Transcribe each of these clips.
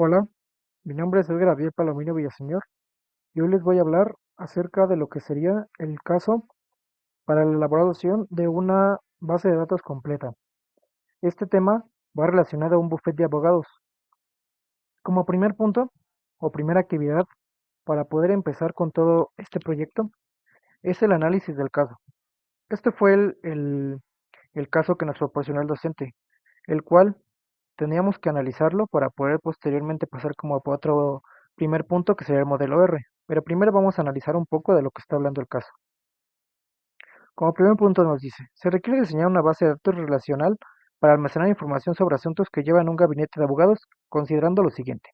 Hola, mi nombre es Edgar Abiel Palomino Villaseñor y hoy les voy a hablar acerca de lo que sería el caso para la elaboración de una base de datos completa. Este tema va relacionado a un bufete de abogados. Como primer punto o primera actividad para poder empezar con todo este proyecto es el análisis del caso. Este fue el caso que nos proporcionó el docente, el cual teníamos que analizarlo para poder posteriormente pasar como a otro primer punto que sería el modelo R. Pero primero vamos a analizar un poco de lo que está hablando el caso. Como primer punto nos dice, se requiere diseñar una base de datos relacional para almacenar información sobre asuntos que llevan un gabinete de abogados, considerando lo siguiente.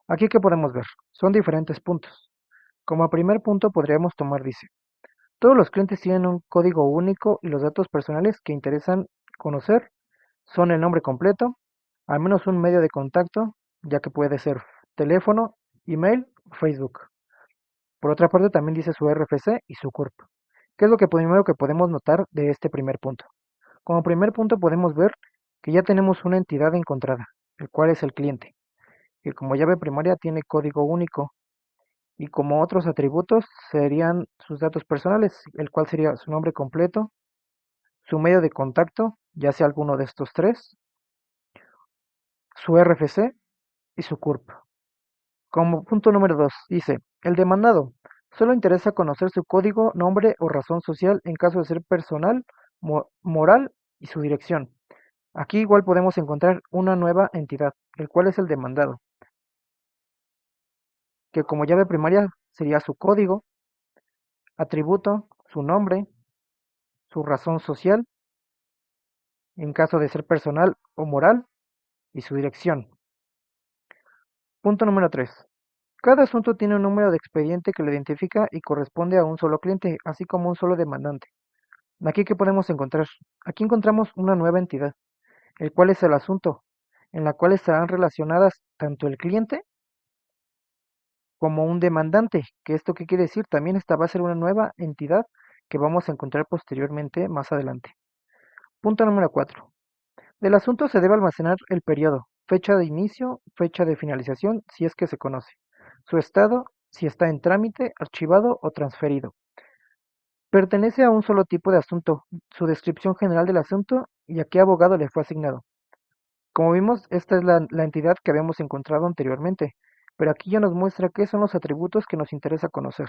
Aquí que podemos ver, son diferentes puntos. Como primer punto podríamos tomar, dice, todos los clientes tienen un código único y los datos personales que interesan conocer son el nombre completo, al menos un medio de contacto, ya que puede ser teléfono, email o Facebook. Por otra parte, también dice su RFC y su CURP. ¿Qué es lo que primero que podemos notar de este primer punto? Como primer punto podemos ver que ya tenemos una entidad encontrada, el cual es el cliente, que como llave primaria tiene código único y como otros atributos serían sus datos personales, el cual sería su nombre completo, su medio de contacto, ya sea alguno de estos tres, su RFC y su CURP. Como punto número 2, dice, el demandado solo interesa conocer su código, nombre o razón social en caso de ser personal, moral y su dirección. Aquí igual podemos encontrar una nueva entidad, el cual es el demandado, que como llave primaria sería su código, atributo, su nombre, su razón social en caso de ser personal o moral y su dirección. Punto número 3. Cada asunto tiene un número de expediente que lo identifica y corresponde a un solo cliente, así como un solo demandante. Aquí, ¿qué podemos encontrar? Aquí encontramos una nueva entidad, el cual es el asunto, en la cual estarán relacionadas tanto el cliente como un demandante. ¿Que esto qué quiere decir? También esta va a ser una nueva entidad que vamos a encontrar posteriormente más adelante. Punto número 4. Del asunto se debe almacenar el periodo, fecha de inicio, fecha de finalización, si es que se conoce, su estado, si está en trámite, archivado o transferido. Pertenece a un solo tipo de asunto, su descripción general del asunto y a qué abogado le fue asignado. Como vimos, esta es la entidad que habíamos encontrado anteriormente, pero aquí ya nos muestra qué son los atributos que nos interesa conocer,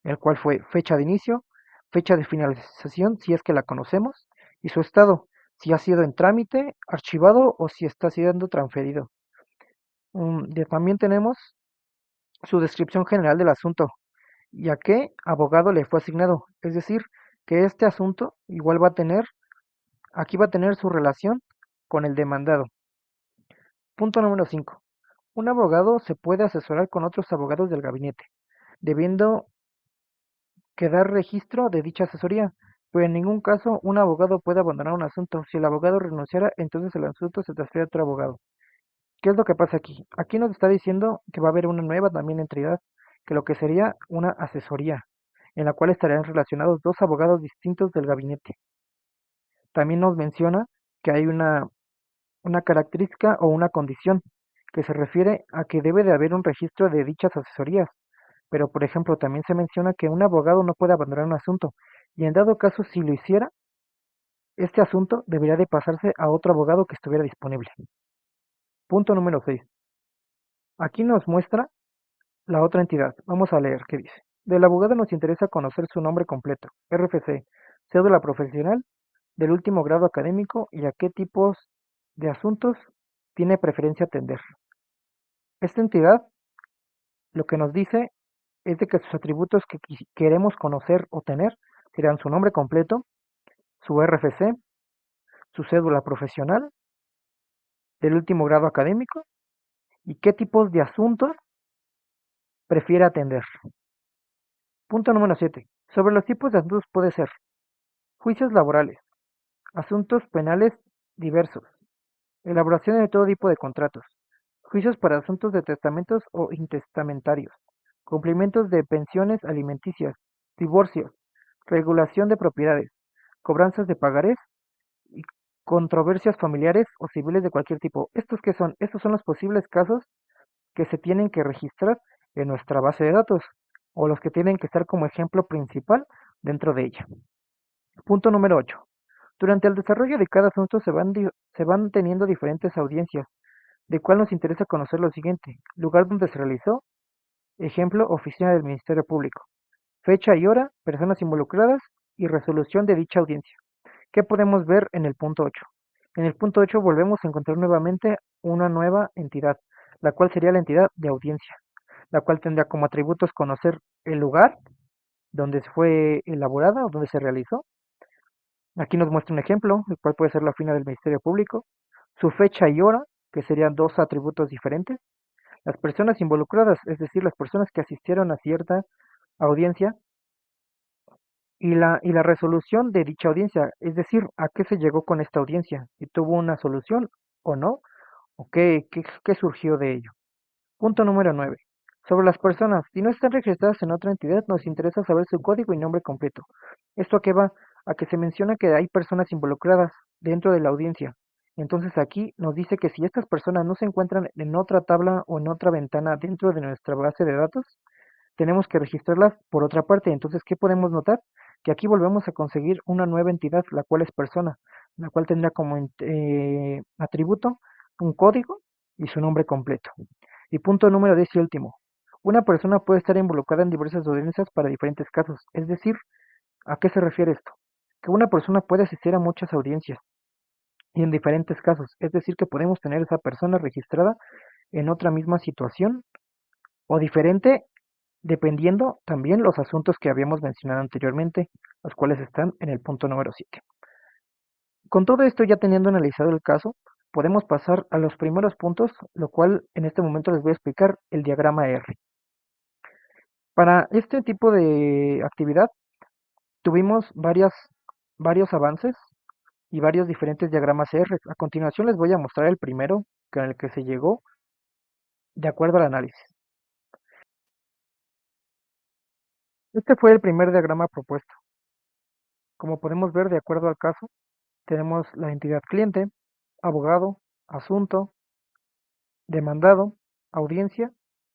el cual fue fecha de inicio, fecha de finalización, si es que la conocemos, y su estado, si ha sido en trámite, archivado o si está siendo transferido. También tenemos su descripción general del asunto y a qué abogado le fue asignado, es decir, que este asunto igual va a tener, aquí va a tener su relación con el demandado. Punto número 5. Un abogado se puede asesorar con otros abogados del gabinete, debiendo quedar registro de dicha asesoría, pero en ningún caso un abogado puede abandonar un asunto. Si el abogado renunciara, entonces el asunto se transfiere a otro abogado. ¿Qué es lo que pasa aquí? Aquí nos está diciendo que va a haber una nueva también entidad, que lo que sería una asesoría, en la cual estarían relacionados dos abogados distintos del gabinete. También nos menciona que hay una característica o una condición que se refiere a que debe de haber un registro de dichas asesorías. Pero, por ejemplo, también se menciona que un abogado no puede abandonar un asunto y en dado caso, si lo hiciera, este asunto debería de pasarse a otro abogado que estuviera disponible. Punto número 6. Aquí nos muestra la otra entidad. Vamos a leer qué dice. Del abogado nos interesa conocer su nombre completo, RFC, cédula profesional, del último grado académico y a qué tipos de asuntos tiene preferencia atender. Esta entidad lo que nos dice es de que sus atributos que queremos conocer o tener serán su nombre completo, su RFC, su cédula profesional, del último grado académico y qué tipos de asuntos prefiere atender. Punto número 7. Sobre los tipos de asuntos puede ser juicios laborales, asuntos penales diversos, elaboración de todo tipo de contratos, juicios para asuntos de testamentos o intestamentarios, cumplimientos de pensiones alimenticias, divorcios, regulación de propiedades, cobranzas de pagarés y controversias familiares o civiles de cualquier tipo. ¿Estos qué son? Estos son los posibles casos que se tienen que registrar en nuestra base de datos o los que tienen que estar como ejemplo principal dentro de ella. Punto número 8. Durante el desarrollo de cada asunto se van teniendo diferentes audiencias, de cual nos interesa conocer lo siguiente: lugar donde se realizó, ejemplo, oficina del Ministerio Público, fecha y hora, personas involucradas y resolución de dicha audiencia. ¿Qué podemos ver en el punto 8? En el punto 8 volvemos a encontrar nuevamente una nueva entidad, la cual sería la entidad de audiencia, la cual tendría como atributos conocer el lugar donde fue elaborada o donde se realizó. Aquí nos muestra un ejemplo, el cual puede ser la oficina del Ministerio Público, su fecha y hora, que serían dos atributos diferentes, las personas involucradas, es decir, las personas que asistieron a cierta audiencia, y la resolución de dicha audiencia, es decir, a qué se llegó con esta audiencia, si tuvo una solución o no, o qué surgió de ello. Punto número 9. Sobre las personas, si no están registradas en otra entidad, nos interesa saber su código y nombre completo. ¿Esto a qué va? A que se menciona que hay personas involucradas dentro de la audiencia. Entonces aquí nos dice que si estas personas no se encuentran en otra tabla o en otra ventana dentro de nuestra base de datos, tenemos que registrarlas por otra parte. Entonces, ¿qué podemos notar? Que aquí volvemos a conseguir una nueva entidad, la cual es persona, la cual tendrá como atributo un código y su nombre completo. Y punto número 10 y último. Una persona puede estar involucrada en diversas audiencias para diferentes casos. Es decir, ¿a qué se refiere esto? Que una persona puede asistir a muchas audiencias y en diferentes casos. Es decir, que podemos tener esa persona registrada en otra misma situación o diferente, dependiendo también los asuntos que habíamos mencionado anteriormente, los cuales están en el punto número 7. Con todo esto ya teniendo analizado el caso, podemos pasar a los primeros puntos, lo cual en este momento les voy a explicar el diagrama R. Para este tipo de actividad tuvimos varios avances y varios diferentes diagramas R. A continuación les voy a mostrar el primero con el que se llegó de acuerdo al análisis. Este fue el primer diagrama propuesto. Como podemos ver, de acuerdo al caso, tenemos la entidad cliente, abogado, asunto, demandado, audiencia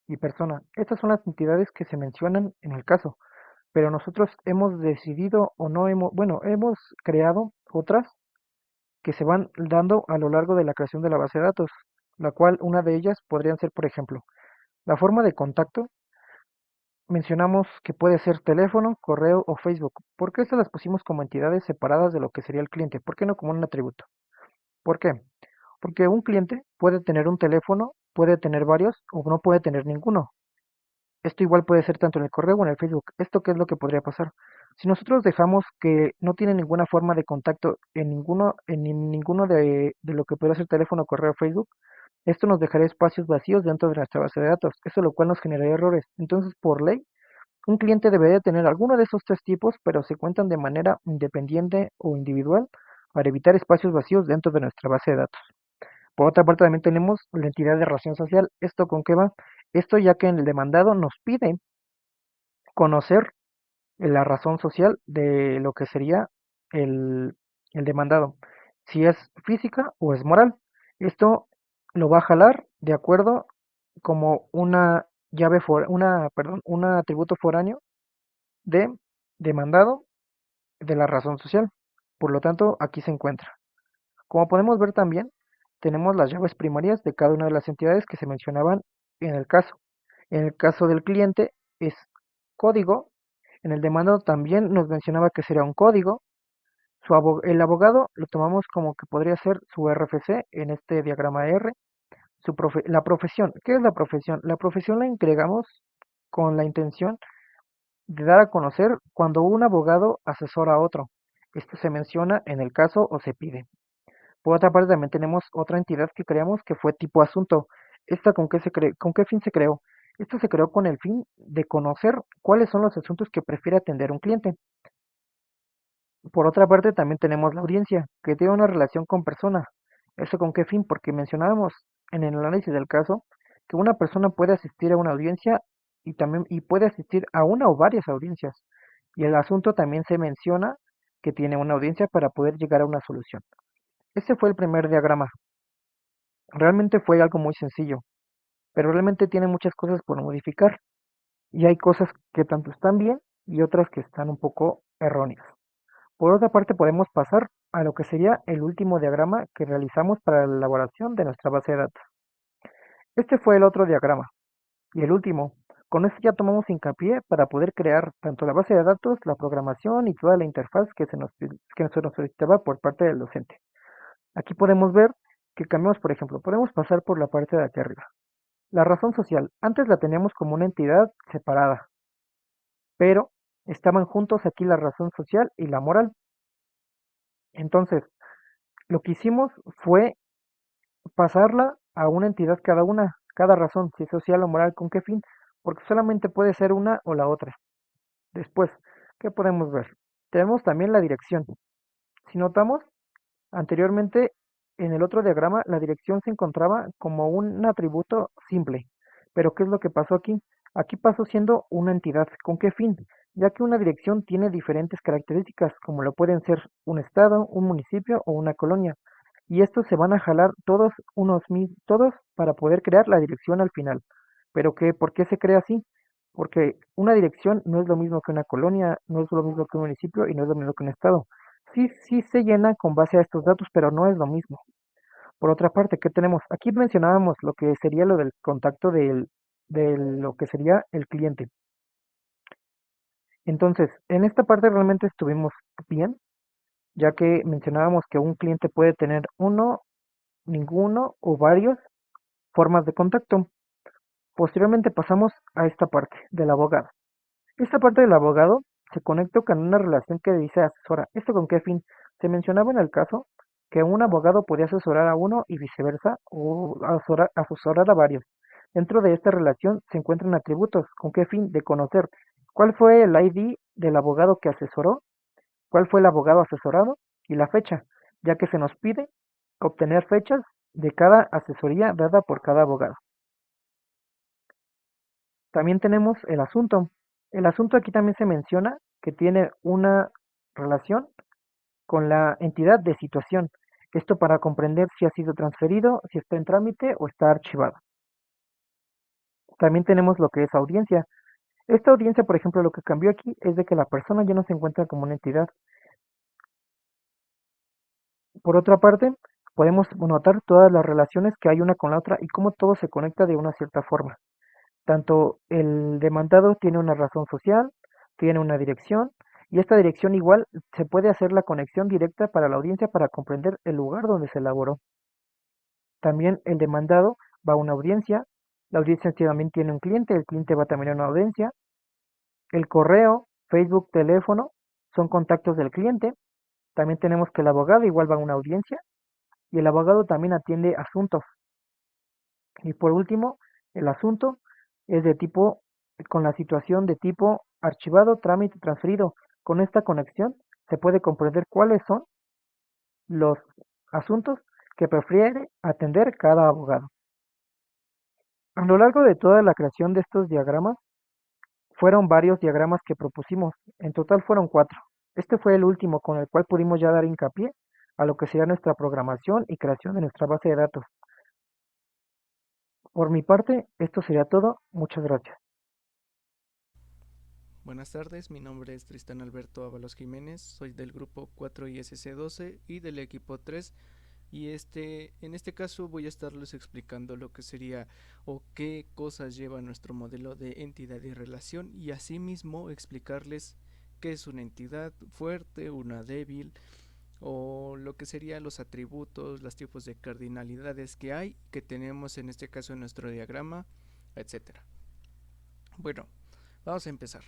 y persona. Estas son las entidades que se mencionan en el caso, pero nosotros hemos decidido o no hemos, bueno, hemos creado otras que se van dando a lo largo de la creación de la base de datos, la cual una de ellas podrían ser, por ejemplo, la forma de contacto. Mencionamos que puede ser teléfono, correo o Facebook. ¿Por qué estas las pusimos como entidades separadas de lo que sería el cliente? ¿Por qué no como un atributo? ¿Por qué? Porque un cliente puede tener un teléfono, puede tener varios o no puede tener ninguno. Esto igual puede ser tanto en el correo o en el Facebook. ¿Esto qué es lo que podría pasar? Si nosotros dejamos que no tiene ninguna forma de contacto en ninguno de lo que puede ser teléfono, correo o Facebook, esto nos dejaría espacios vacíos dentro de nuestra base de datos, eso lo cual nos generaría errores. Entonces, por ley, un cliente debería tener alguno de esos tres tipos, pero se cuentan de manera independiente o individual para evitar espacios vacíos dentro de nuestra base de datos. Por otra parte, también tenemos la entidad de razón social. ¿Esto con qué va? Esto ya que en el demandado nos pide conocer la razón social de lo que sería el, el demandado, si es física o es moral. Esto lo va a jalar de acuerdo como una perdón, un atributo foráneo de demandado de la razón social. Por lo tanto, aquí se encuentra. Como podemos ver también, tenemos las llaves primarias de cada una de las entidades que se mencionaban en el caso. En el caso del cliente es código. En el demandado también nos mencionaba que sería un código. El abogado lo tomamos como que podría ser su RFC en este diagrama R. La profesión. ¿Qué es la profesión? La profesión la entregamos con la intención de dar a conocer cuando un abogado asesora a otro. Esto se menciona en el caso o se pide. Por otra parte, también tenemos otra entidad que creamos que fue tipo asunto. ¿Esta con qué fin se creó? Esto se creó con el fin de conocer cuáles son los asuntos que prefiere atender un cliente. Por otra parte, también tenemos la audiencia, que tiene una relación con persona. ¿Eso con qué fin? Porque mencionábamos en el análisis del caso que una persona puede asistir a una audiencia y puede asistir a una o varias audiencias. Y el asunto también se menciona que tiene una audiencia para poder llegar a una solución. Ese fue el primer diagrama. Realmente fue algo muy sencillo. pero realmente tiene muchas cosas por modificar y hay cosas que tanto están bien y otras que están un poco erróneas. Por otra parte, podemos pasar a lo que sería el último diagrama que realizamos para la elaboración de nuestra base de datos. Este fue el otro diagrama y el último. Con este ya tomamos hincapié para poder crear tanto la base de datos, la programación y toda la interfaz que se nos solicitaba por parte del docente. Aquí podemos ver que cambiamos, por ejemplo, podemos pasar por la parte de aquí arriba. La razón social, antes la teníamos como una entidad separada, pero estaban juntos aquí la razón social y la moral. Entonces, lo que hicimos fue pasarla a una entidad cada una, cada razón, si es social o moral, ¿con qué fin? Porque solamente puede ser una o la otra. Después, ¿qué podemos ver? Tenemos también la dirección. Si notamos, anteriormente en el otro diagrama la dirección se encontraba como un atributo simple. Pero ¿qué es lo que pasó aquí? Aquí pasó siendo una entidad. ¿Con qué fin? Ya que una dirección tiene diferentes características, como lo pueden ser un estado, un municipio o una colonia. Y estos se van a jalar todos para poder crear la dirección al final. Pero ¿por qué se crea así? Porque una dirección no es lo mismo que una colonia, no es lo mismo que un municipio y no es lo mismo que un estado. Sí, sí se llena con base a estos datos, pero no es lo mismo. Por otra parte, ¿qué tenemos? Aquí mencionábamos lo que sería lo del contacto de lo que sería el cliente. Entonces, en esta parte realmente estuvimos bien, ya que mencionábamos que un cliente puede tener uno, ninguno o varios formas de contacto. Posteriormente pasamos a esta parte del abogado. Esta parte del abogado se conecta con una relación que dice asesora. ¿Esto con qué fin? Se mencionaba en el caso que un abogado podía asesorar a uno y viceversa, o asesorar a varios. Dentro de esta relación se encuentran atributos. ¿Con qué fin? De conocer cuál fue el ID del abogado que asesoró, cuál fue el abogado asesorado y la fecha, ya que se nos pide obtener fechas de cada asesoría dada por cada abogado. También tenemos el asunto. El asunto aquí también se menciona que tiene una relación con la entidad de situación. Esto para comprender si ha sido transferido, si está en trámite o está archivado. También tenemos lo que es audiencia. Esta audiencia, por ejemplo, lo que cambió aquí es de que la persona ya no se encuentra como una entidad. Por otra parte, podemos notar todas las relaciones que hay una con la otra y cómo todo se conecta de una cierta forma. Tanto el demandado tiene una razón social, tiene una dirección, y esta dirección igual se puede hacer la conexión directa para la audiencia para comprender el lugar donde se elaboró. También el demandado va a una audiencia, la audiencia también tiene un cliente, el cliente va también a una audiencia, el correo, Facebook, teléfono son contactos del cliente, también tenemos que el abogado igual va a una audiencia y el abogado también atiende asuntos. Y por último, el asunto es de tipo, con la situación de tipo archivado, trámite, transferido. Con esta conexión se puede comprender cuáles son los asuntos que prefiere atender cada abogado. A lo largo de toda la creación de estos diagramas, fueron varios diagramas que propusimos. En total fueron 4. Este fue el último con el cual pudimos ya dar hincapié a lo que sería nuestra programación y creación de nuestra base de datos. Por mi parte, esto sería todo. Muchas gracias. Buenas tardes, mi nombre es Tristán Alberto Ábalos Jiménez, soy del grupo 4ISC12 y del equipo 3 y en este caso voy a estarles explicando lo que sería o qué cosas lleva nuestro modelo de entidad y relación y asimismo explicarles qué es una entidad fuerte, una débil o lo que serían los atributos, los tipos de cardinalidades que hay, que tenemos en este caso en nuestro diagrama, etcétera. Bueno, vamos a empezar.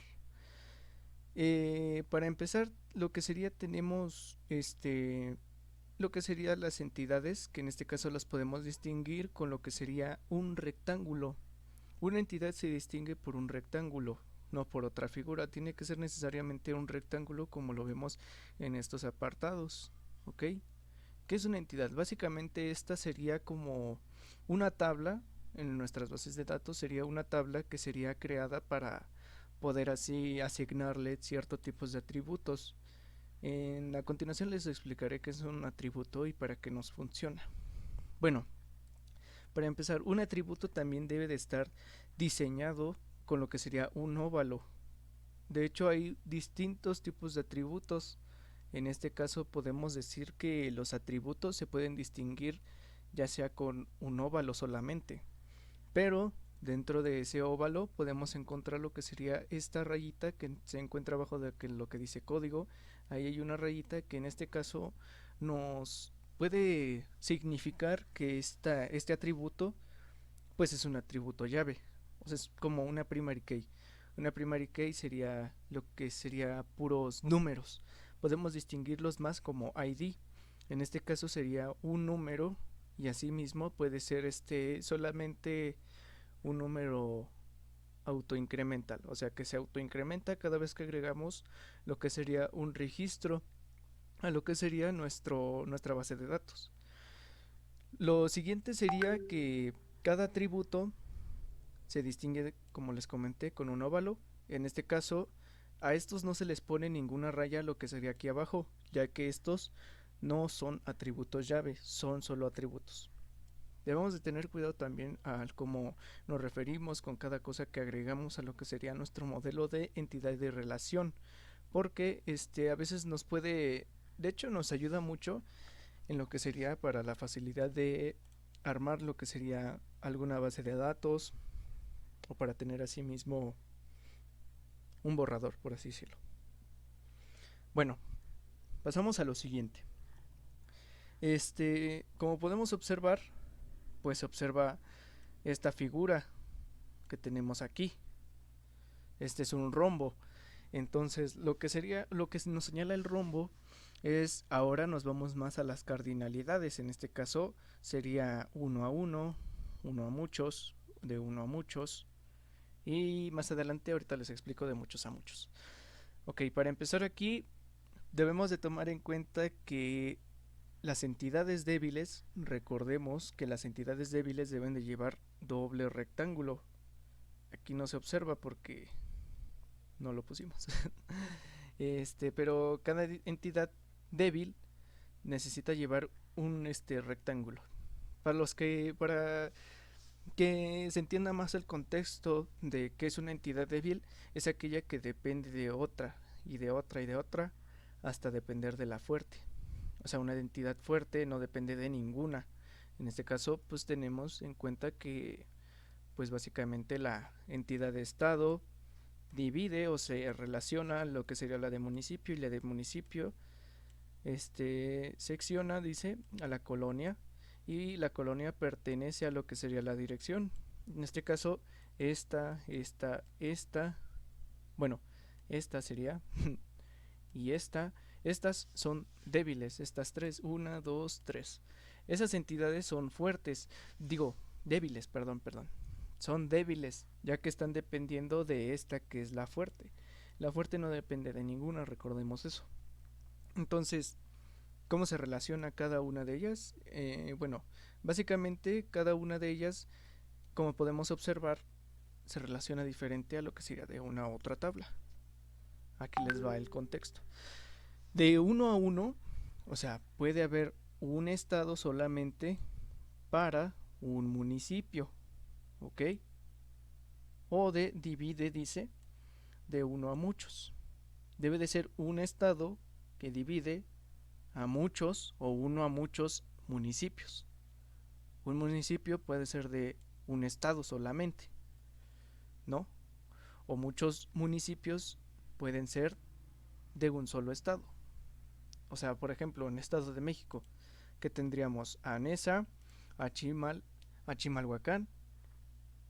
Para empezar, lo que sería tenemos lo que serían las entidades, que en este caso las podemos distinguir con lo que sería un rectángulo. Una entidad se distingue por un rectángulo, no por otra figura. Tiene que ser necesariamente un rectángulo como lo vemos en estos apartados. ¿Ok? ¿Qué es una entidad? Básicamente esta sería como una tabla, en nuestras bases de datos sería una tabla que sería creada para poder así asignarle ciertos tipos de atributos. A continuación les explicaré qué es un atributo y para qué nos funciona. Bueno, Para empezar, un atributo también debe de estar diseñado con lo que sería un óvalo. De hecho, hay distintos tipos de atributos. En este caso podemos decir que los atributos se pueden distinguir ya sea con un óvalo solamente, pero dentro de ese óvalo podemos encontrar lo que sería esta rayita que se encuentra abajo de lo que dice código. Ahí hay una rayita que en este caso nos puede significar que este atributo pues es un atributo llave. O sea, es como una primary key. Una primary key sería lo que sería puros números. Podemos distinguirlos más como ID. En este caso sería un número y asimismo puede ser solamente un número autoincremental, o sea que se autoincrementa cada vez que agregamos lo que sería un registro a lo que sería nuestra base de datos. Lo siguiente sería que cada atributo se distingue, como les comenté, con un óvalo. En este caso, a estos no se les pone ninguna raya a lo que sería aquí abajo, ya que estos no son atributos llave, son solo atributos. Debemos de tener cuidado también al cómo nos referimos con cada cosa que agregamos a lo que sería nuestro modelo de entidad de relación, porque a veces nos puede, de hecho nos ayuda mucho en lo que sería para la facilidad de armar lo que sería alguna base de datos o para tener así mismo un borrador, por así decirlo. Bueno, pasamos a lo siguiente. Como podemos observar, pues se observa esta figura que tenemos aquí. Este es un rombo. Entonces, lo que nos señala el rombo es ahora nos vamos más a las cardinalidades. En este caso sería uno a uno, uno a muchos, de uno a muchos. Y más adelante ahorita les explico de muchos a muchos. Ok, para empezar aquí debemos de tomar en cuenta que las entidades débiles, recordemos que las entidades débiles deben de llevar doble rectángulo. Aquí no se observa porque no lo pusimos. Pero cada entidad débil necesita llevar un rectángulo. Para que se entienda más el contexto de qué es una entidad débil, es aquella que depende de otra y de otra y de otra hasta depender de la fuerte. O sea, una entidad fuerte no depende de ninguna. En este caso, pues tenemos en cuenta que pues básicamente la entidad de estado divide o se relaciona lo que sería la de municipio y la de municipio secciona, dice, a la colonia y la colonia pertenece a lo que sería la dirección. En este caso, bueno, esta sería y estas son débiles, estas tres, una, dos, tres. Esas entidades son fuertes, digo, débiles, perdón. Son débiles, ya que están dependiendo de esta que es la fuerte. La fuerte no depende de ninguna, recordemos eso. Entonces, ¿cómo se relaciona cada una de ellas? Bueno, básicamente cada una de ellas, como podemos observar, se relaciona diferente a lo que sería de una u otra tabla. Aquí les va el contexto. De uno a uno, o sea, puede haber un estado solamente para un municipio, ¿ok? O de divide, dice, de uno a muchos. Debe de ser un estado que divide a muchos o uno a muchos municipios. Un municipio puede ser de un estado solamente, ¿no? O muchos municipios pueden ser de un solo estado. O sea, por ejemplo, en el Estado de México, que tendríamos a Nesa, a Chimalhuacán,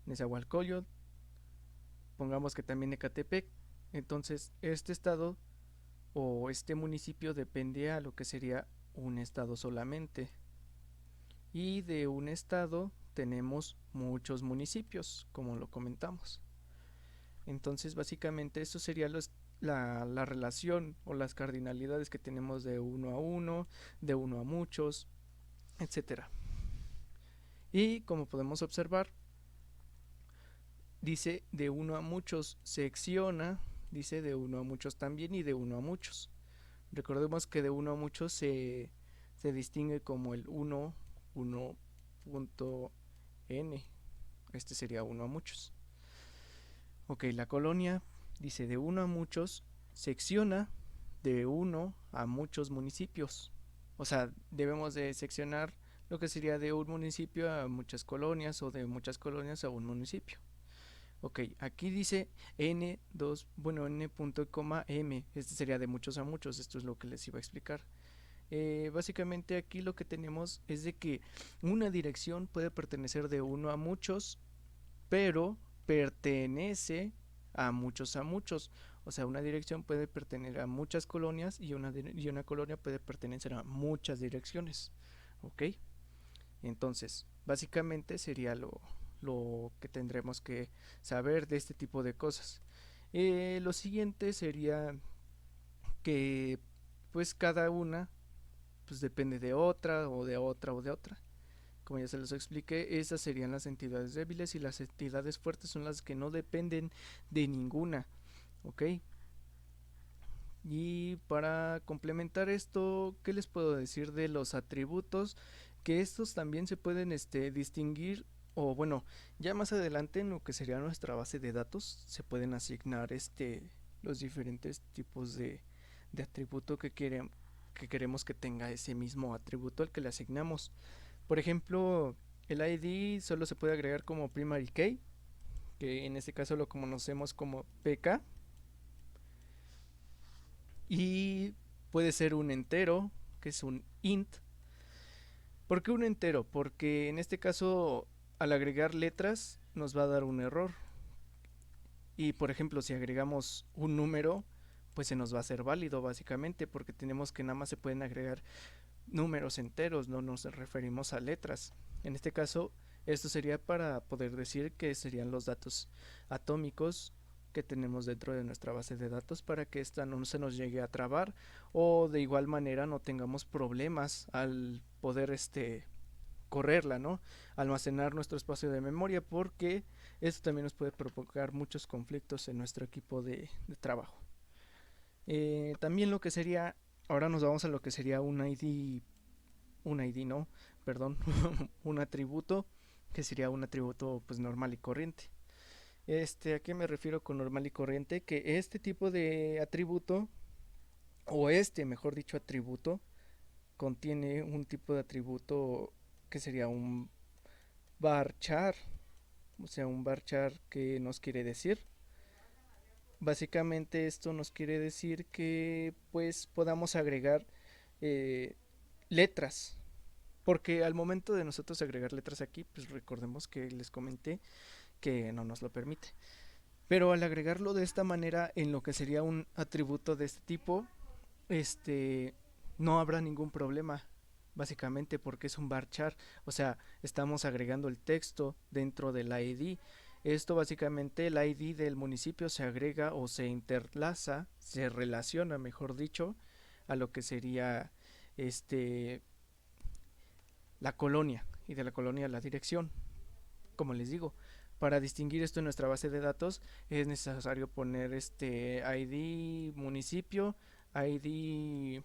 Nezahualcóyotl, pongamos que también Ecatepec. Entonces, este estado o este municipio depende a lo que sería un estado solamente. Y de un estado tenemos muchos municipios, como lo comentamos. Entonces, básicamente, eso sería la relación o las cardinalidades que tenemos de uno, de uno a muchos, etcétera. Y como podemos observar, dice de uno a muchos secciona, dice de uno a muchos también y de uno a muchos. Recordemos que de uno a muchos se distingue como el 1, 1.1 n. Este sería uno a muchos. Ok, la colonia dice de uno a muchos, secciona de uno a muchos municipios. O sea, debemos de seccionar lo que sería de un municipio a muchas colonias o de muchas colonias a un municipio. Ok, aquí dice n2, bueno, n punto coma m, este sería de muchos a muchos, esto es lo que les iba a explicar. Básicamente aquí lo que tenemos es de que una dirección puede pertenecer de uno a muchos, pero pertenece a muchos. O sea, una dirección puede pertenecer a muchas colonias y una colonia puede pertenecer a muchas direcciones. ¿Ok? Entonces, básicamente sería lo que tendremos que saber de este tipo de cosas. Lo siguiente sería que pues cada una pues depende de otra o de otra o de otra. Como ya se los expliqué, esas serían las entidades débiles y las entidades fuertes son las que no dependen de ninguna. ¿Ok? Y para complementar esto, ¿qué les puedo decir de los atributos? Que estos también se pueden distinguir, o bueno, ya más adelante en lo que sería nuestra base de datos se pueden asignar los diferentes tipos de atributo que queremos que tenga ese mismo atributo al que le asignamos. Por ejemplo, el ID solo se puede agregar como primary key, que en este caso lo conocemos como PK, y puede ser un entero, que es un int. ¿Por qué un entero? Porque en este caso al agregar letras nos va a dar un error. Y por ejemplo, si agregamos un número, pues se nos va a hacer válido básicamente, porque tenemos que nada más se pueden agregar números enteros, no nos referimos a letras. En este caso, esto sería para poder decir que serían los datos atómicos que tenemos dentro de nuestra base de datos para que esta no se nos llegue a trabar o de igual manera no tengamos problemas al poder correrla, ¿no? Almacenar nuestro espacio de memoria porque esto también nos puede provocar muchos conflictos en nuestro equipo de trabajo. También lo que sería, ahora nos vamos a lo que sería un ID no, perdón, un atributo que sería un atributo pues normal y corriente. ¿A qué me refiero con normal y corriente? Que este tipo de atributo, o mejor dicho, atributo, contiene un tipo de atributo que sería un varchar. O sea, un varchar que nos quiere decir. Básicamente esto nos quiere decir que pues podamos agregar eh, letras. Porque al momento de nosotros agregar letras aquí, pues recordemos que les comenté que no nos lo permite. Pero al agregarlo de esta manera en lo que sería un atributo de este tipo, este no habrá ningún problema, básicamente porque es un varchar, o sea, estamos agregando el texto dentro del ID. Esto básicamente el ID del municipio se agrega o se interlaza, se relaciona, mejor dicho, a lo que sería este la colonia y de la colonia la dirección. Como les digo, para distinguir esto en nuestra base de datos es necesario poner este ID municipio, ID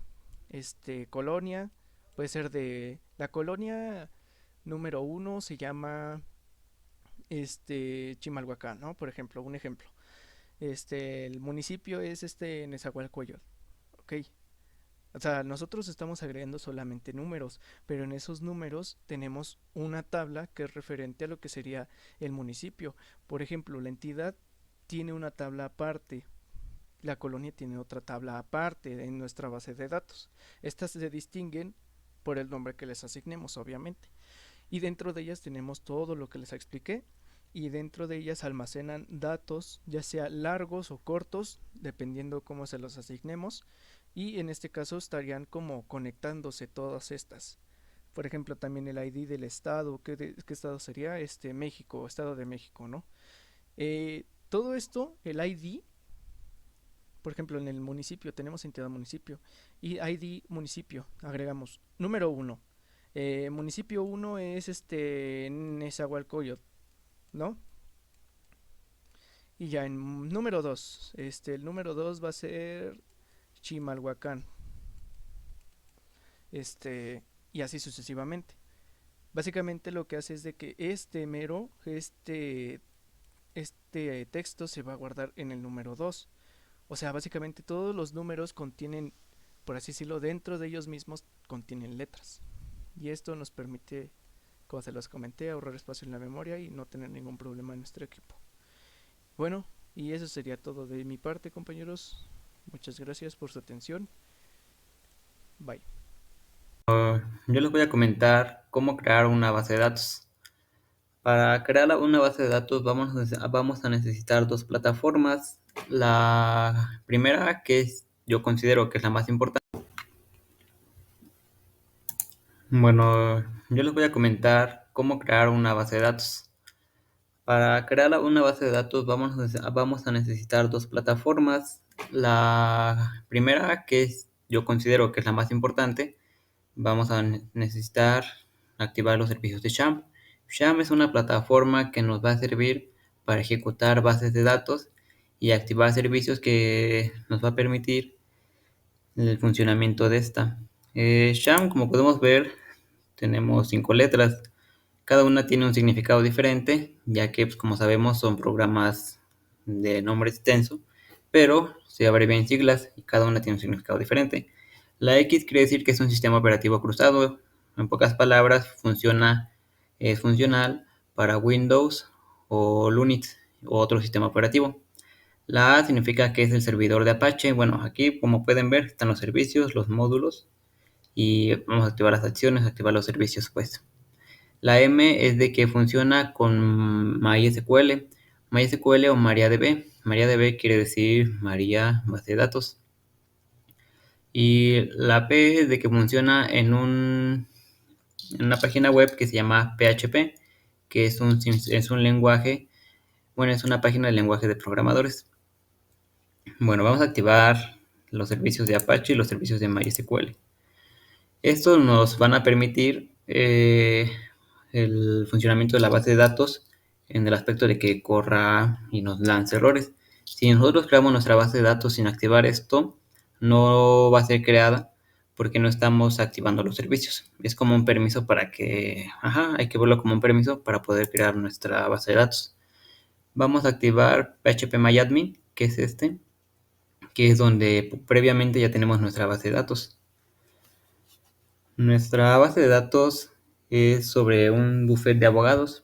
colonia, puede ser de la colonia número uno se llama Chimalhuacán, ¿no? Por ejemplo, un ejemplo. El municipio es Nezahualcóyotl, ok. O sea, nosotros estamos agregando solamente números, pero en esos números tenemos una tabla que es referente a lo que sería el municipio. Por ejemplo, la entidad tiene una tabla aparte, la colonia tiene otra tabla aparte en nuestra base de datos. Estas se distinguen por el nombre que les asignemos, obviamente. Y dentro de ellas tenemos todo lo que les expliqué y dentro de ellas almacenan datos, ya sea largos o cortos, dependiendo cómo se los asignemos, y en este caso estarían como conectándose todas estas. Por ejemplo, también el ID del estado, ¿qué estado sería? México, Estado de México, ¿no? Todo esto, el ID, por ejemplo, en el municipio tenemos entidad municipio y ID municipio, agregamos número uno. Municipio uno es Nezahualcóyotl, ¿no? Y ya en número 2 el número 2 va a ser Chimalhuacán, y así sucesivamente. Básicamente lo que hace es de que este texto se va a guardar en el número 2. O sea, básicamente todos los números contienen, por así decirlo, dentro de ellos mismos contienen letras. Y esto nos permite, como se los comenté, ahorrar espacio en la memoria y no tener ningún problema en nuestro equipo. Bueno, y eso sería todo de mi parte, compañeros. Muchas gracias por su atención. Bye. Yo les voy a comentar cómo crear una base de datos. Para crear una base de datos vamos a necesitar dos plataformas. La primera, yo considero que es la más importante. Bueno, yo les voy a comentar cómo crear una base de datos. Para crear una base de datos vamos a necesitar dos plataformas. La primera, yo considero que es la más importante, vamos a necesitar activar los servicios de SHAM. SHAM es una plataforma que nos va a servir para ejecutar bases de datos y activar servicios que nos va a permitir el funcionamiento de esta. SHAM, como podemos ver, tenemos 5 letras. Cada una tiene un significado diferente, ya que, pues, como sabemos, son programas de nombre extenso, pero se abrevian en siglas y cada una tiene un significado diferente. La X quiere decir que es un sistema operativo cruzado. En pocas palabras, es funcional para Windows o Linux o otro sistema operativo. La A significa que es el servidor de Apache. Bueno, aquí, como pueden ver, están los servicios, los módulos, y vamos a activar las acciones, activar los servicios, pues. La M es de que funciona con MySQL, MySQL o MariaDB. MariaDB quiere decir María Base de Datos. Y la P es de que funciona en una página web que se llama PHP, que es un lenguaje, bueno, es una página de lenguaje de programadores. Bueno, vamos a activar los servicios de Apache y los servicios de MySQL. Estos nos van a permitir el funcionamiento de la base de datos en el aspecto de que corra y nos lance errores. Si nosotros creamos nuestra base de datos sin activar esto, no va a ser creada porque no estamos activando los servicios. Es como un permiso hay que verlo como un permiso para poder crear nuestra base de datos. Vamos a activar phpMyAdmin, que es que es donde previamente ya tenemos nuestra base de datos. Nuestra base de datos es sobre un buffet de abogados.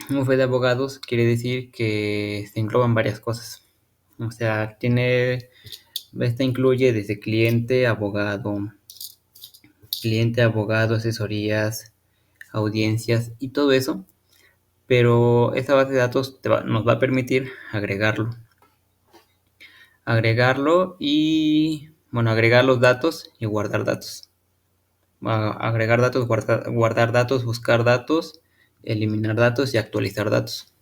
Un buffet de abogados quiere decir que se engloban varias cosas. O sea, esta incluye desde cliente, abogado, asesorías, audiencias y todo eso. Pero esta base de datos nos va a permitir agregarlo. Agregar los datos y guardar datos. Agregar datos, guardar datos, buscar datos, eliminar datos y actualizar datos.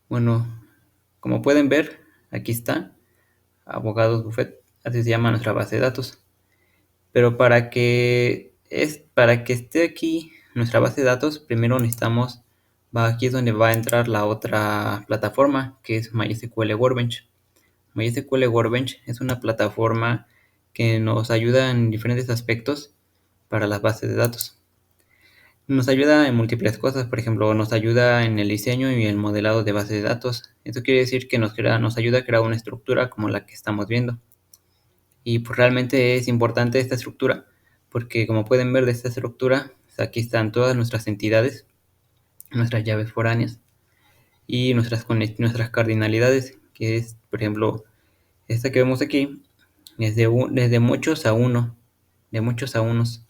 Bueno, como pueden ver, aquí está, Abogados Buffet, así se llama nuestra base de datos. Pero para que esté aquí nuestra base de datos, primero aquí es donde va a entrar la otra plataforma, que es MySQL Workbench. MySQL Workbench es una plataforma que nos ayuda en diferentes aspectos para las bases de datos. Nos ayuda en múltiples cosas, por ejemplo, nos ayuda en el diseño y el modelado de bases de datos. Esto quiere decir que nos ayuda a crear una estructura como la que estamos viendo. Y pues realmente es importante esta estructura, porque como pueden ver de esta estructura, pues, aquí están todas nuestras entidades, nuestras llaves foráneas y nuestras cardinalidades, que es, por ejemplo, esta que vemos aquí, es de muchos a uno, de muchos a unos.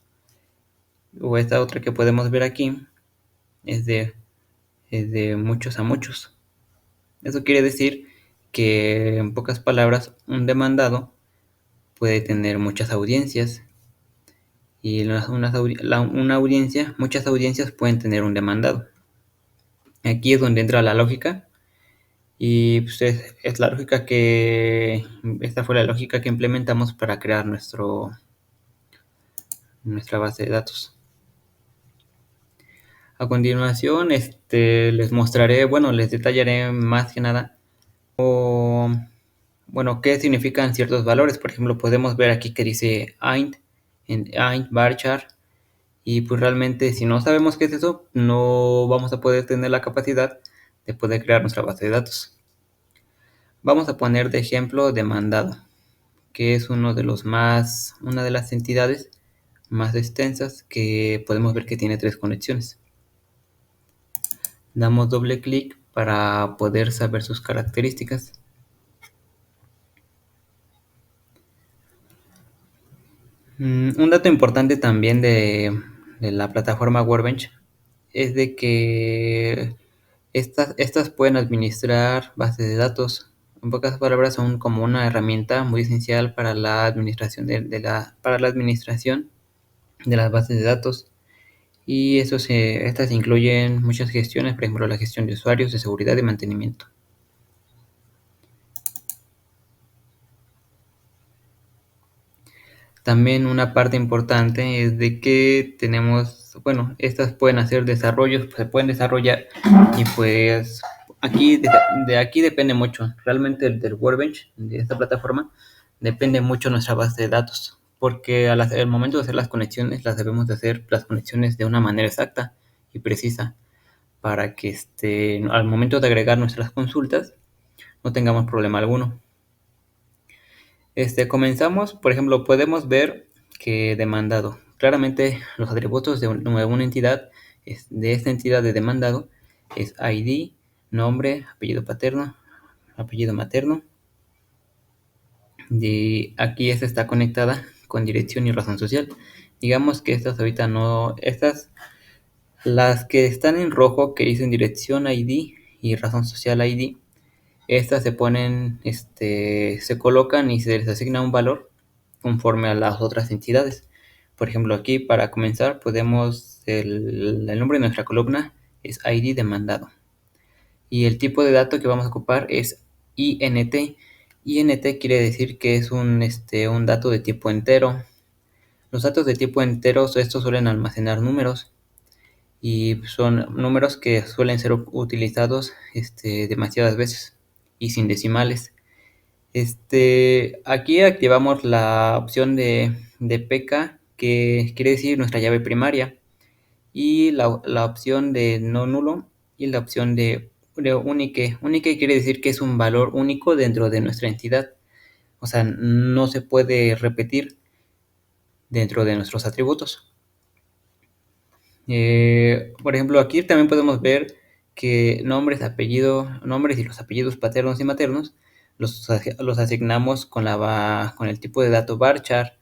O esta otra que podemos ver aquí es de muchos a muchos. Eso quiere decir que, en pocas palabras, un demandado puede tener muchas audiencias y muchas audiencias pueden tener un demandado. Aquí es donde entra la lógica y pues es la lógica esta fue la lógica que implementamos para crear nuestra base de datos. A continuación, les detallaré más que nada qué significan ciertos valores. Por ejemplo, podemos ver aquí que dice int varchar Y pues realmente si no sabemos qué es eso, no vamos a poder tener la capacidad de poder crear nuestra base de datos. Vamos a poner de ejemplo demandado, que es una de las entidades más extensas que podemos ver que tiene 3 conexiones. Damos doble clic para poder saber sus características. Un dato importante también de la plataforma Workbench es de que estas pueden administrar bases de datos. En pocas palabras, son como una herramienta muy esencial para la administración para la administración de las bases de datos. Y estas incluyen muchas gestiones, por ejemplo, la gestión de usuarios, de seguridad y mantenimiento. También una parte importante es de que tenemos, bueno, estas pueden hacer desarrollos, se pueden desarrollar y pues de aquí depende mucho. Realmente del Workbench, de esta plataforma, depende mucho nuestra base de datos, porque al momento de hacer las conexiones, las debemos de hacer las conexiones de una manera exacta y precisa para que al momento de agregar nuestras consultas no tengamos problema alguno. Comenzamos, por ejemplo, podemos ver que demandado. Claramente los atributos de una entidad, de esta entidad de demandado, es ID, nombre, apellido paterno, apellido materno. Aquí esta está conectada con dirección y razón social. Digamos que estas ahorita no, las que están en rojo que dicen dirección ID y razón social ID, estas se ponen, se colocan y se les asigna un valor conforme a las otras entidades. Por ejemplo, aquí para comenzar podemos, el nombre de nuestra columna es ID demandado. Y el tipo de dato que vamos a ocupar es INT. INT quiere decir que es un dato de tipo entero. Los datos de tipo entero, estos suelen almacenar números. Y son números que suelen ser utilizados demasiadas veces y sin decimales. Aquí activamos la opción de PK, que quiere decir nuestra llave primaria, y la opción de no nulo y la opción de unique. Unique quiere decir que es un valor único dentro de nuestra entidad. O sea, no se puede repetir dentro de nuestros atributos. Por ejemplo, aquí también podemos ver que nombres y los apellidos paternos y maternos los asignamos con el tipo de dato varchar.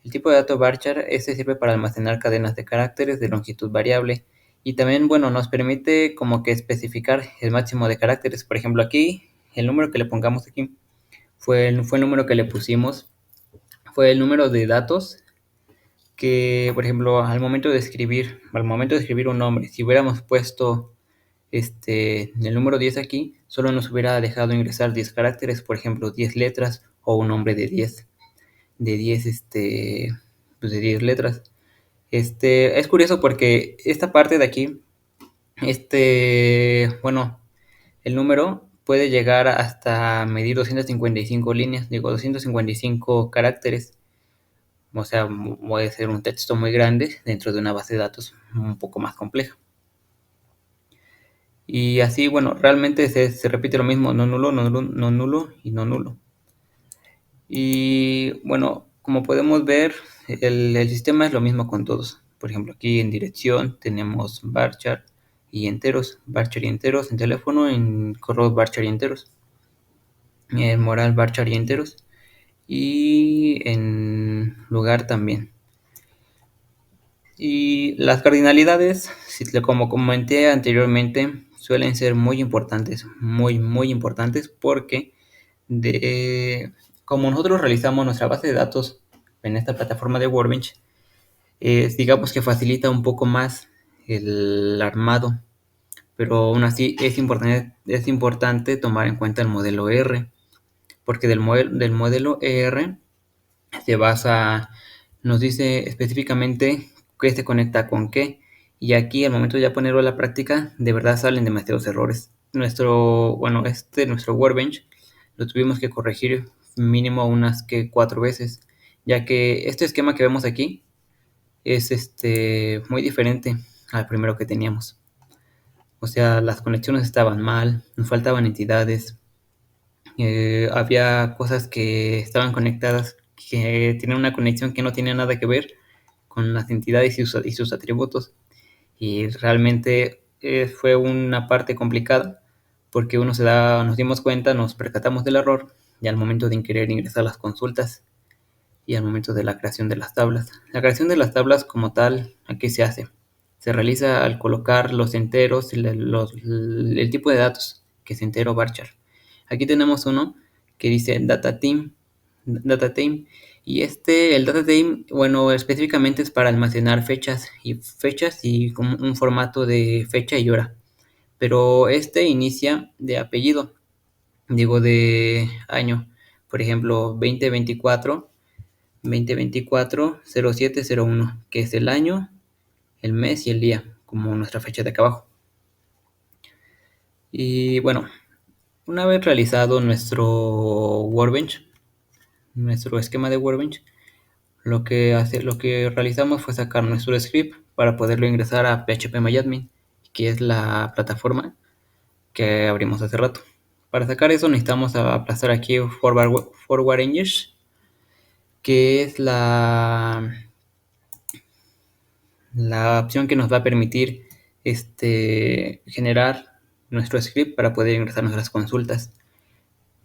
El tipo de dato varchar sirve para almacenar cadenas de caracteres de longitud variable y también, bueno, nos permite como que especificar el máximo de caracteres. Por ejemplo, aquí el número que le pongamos aquí fue el número que le pusimos, fue el número de datos que, por ejemplo, al momento de escribir un nombre, si hubiéramos puesto el número 10 aquí, solo nos hubiera dejado ingresar 10 caracteres, por ejemplo, 10 letras o un nombre de 10 pues de 10 letras. Es curioso porque esta parte de aquí, bueno, el número puede llegar hasta medir 255 líneas, 255 caracteres. O sea, puede ser un texto muy grande dentro de una base de datos un poco más compleja. Y así, bueno, realmente se repite lo mismo, no nulo, no nulo, no nulo y no nulo. Y bueno, como podemos ver, el sistema es lo mismo con todos. Por ejemplo, aquí en dirección tenemos varchar y enteros, varchar y enteros. En teléfono, en correo, varchar y enteros. En moral, varchar y enteros. Y en lugar también. Y las cardinalidades, como comenté anteriormente, suelen ser muy importantes, muy importantes, porque como nosotros realizamos nuestra base de datos en esta plataforma de Workbench, digamos que facilita un poco más el armado, pero aún así es importante tomar en cuenta el modelo R, porque del modelo ER nos dice específicamente qué se conecta con qué, y aquí al momento de ya ponerlo a la práctica, de verdad salen demasiados errores. Nuestro Workbench lo tuvimos que corregir mínimo unas 4 veces, ya que este esquema que vemos aquí es muy diferente al primero que teníamos. O sea, las conexiones estaban mal, nos faltaban entidades, había cosas que estaban conectadas que tenían una conexión que no tenía nada que ver con las entidades y sus atributos. Y realmente fue una parte complicada porque nos dimos cuenta, nos percatamos del error y al momento de querer ingresar las consultas y al momento de la creación de las tablas. La creación de las tablas como tal, ¿a qué se hace? Se realiza al colocar los enteros, el tipo de datos, que es entero varchar. Aquí tenemos uno que dice data team, y el data team, bueno, específicamente es para almacenar fechas y como un formato de fecha y hora. Pero inicia de apellido, digo de año. Por ejemplo, 2024 0701, que es el año, el mes y el día, como nuestra fecha de acá abajo. Y bueno, una vez realizado nuestro Workbench, nuestro esquema de Workbench, lo que realizamos fue sacar nuestro script para poderlo ingresar a phpMyAdmin, que es la plataforma que abrimos hace rato. Para sacar eso necesitamos aplazar aquí forward engines, que es la opción que nos va a permitir generar nuestro script para poder ingresar nuestras consultas.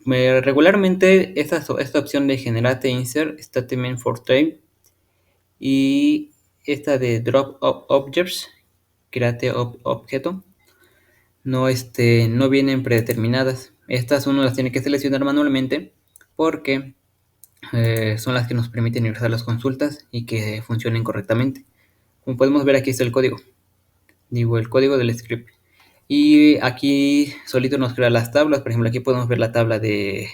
Regularmente esta opción de generate insert statement for time y esta de drop objects, create objeto, no vienen predeterminadas. Estas uno las tiene que seleccionar manualmente porque son las que nos permiten ingresar las consultas y que funcionen correctamente. Como podemos ver, aquí está el código. Digo, el código del script. Y aquí solito nos crea las tablas. Por ejemplo, aquí podemos ver la tabla de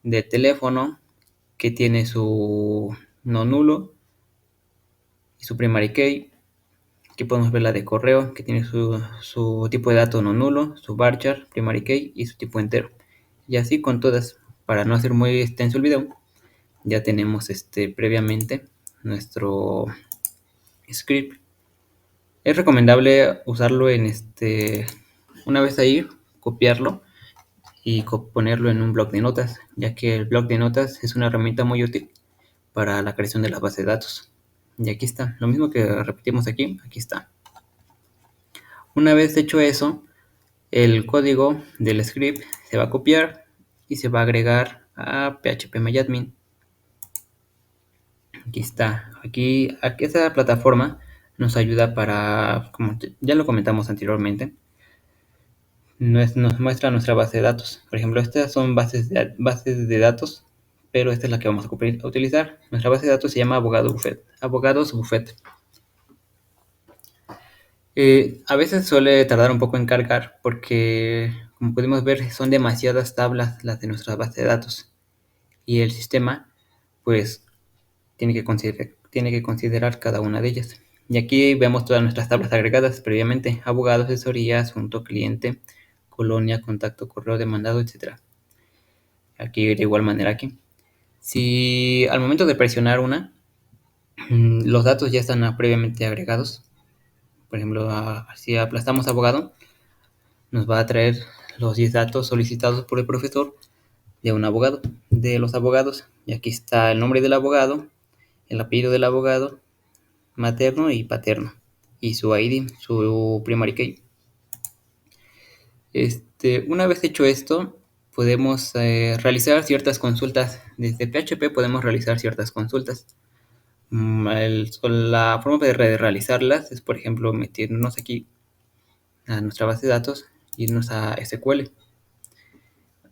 teléfono que tiene su no nulo y su primary key. Aquí podemos ver la de correo que tiene su tipo de dato no nulo, su varchar, primary key y su tipo entero. Y así con todas. Para no hacer muy extenso el video, ya tenemos previamente nuestro script. Es recomendable usarlo una vez ahí, copiarlo y ponerlo en un bloc de notas, ya que el bloc de notas es una herramienta muy útil para la creación de la base de datos. Y aquí está, lo mismo que repetimos aquí está. Una vez hecho eso, el código del script se va a copiar y se va a agregar a phpMyAdmin. Aquí está, aquí esta plataforma nos ayuda para, como ya lo comentamos anteriormente, nos muestra nuestra base de datos. Por ejemplo, estas son bases de datos, pero esta es la que vamos a utilizar. Nuestra base de datos se llama Abogados Buffet. A veces suele tardar un poco en cargar porque, como pudimos ver, son demasiadas tablas las de nuestra base de datos. Y el sistema, pues, tiene que considerar cada una de ellas. Y aquí vemos todas nuestras tablas agregadas previamente: abogado, asesoría, asunto, cliente, colonia, contacto, correo, demandado, etc. Aquí de igual manera aquí. Si al momento de presionar los datos ya están previamente agregados, por ejemplo, si aplastamos abogado, nos va a traer los 10 datos solicitados por el profesor de los abogados. Y aquí está el nombre del abogado, el apellido del abogado, materno y paterno, y su ID, su primary key. Una vez hecho esto, podemos realizar ciertas consultas. Desde PHP podemos realizar ciertas consultas. La forma de realizarlas es, por ejemplo, meternos aquí a nuestra base de datos, irnos a SQL.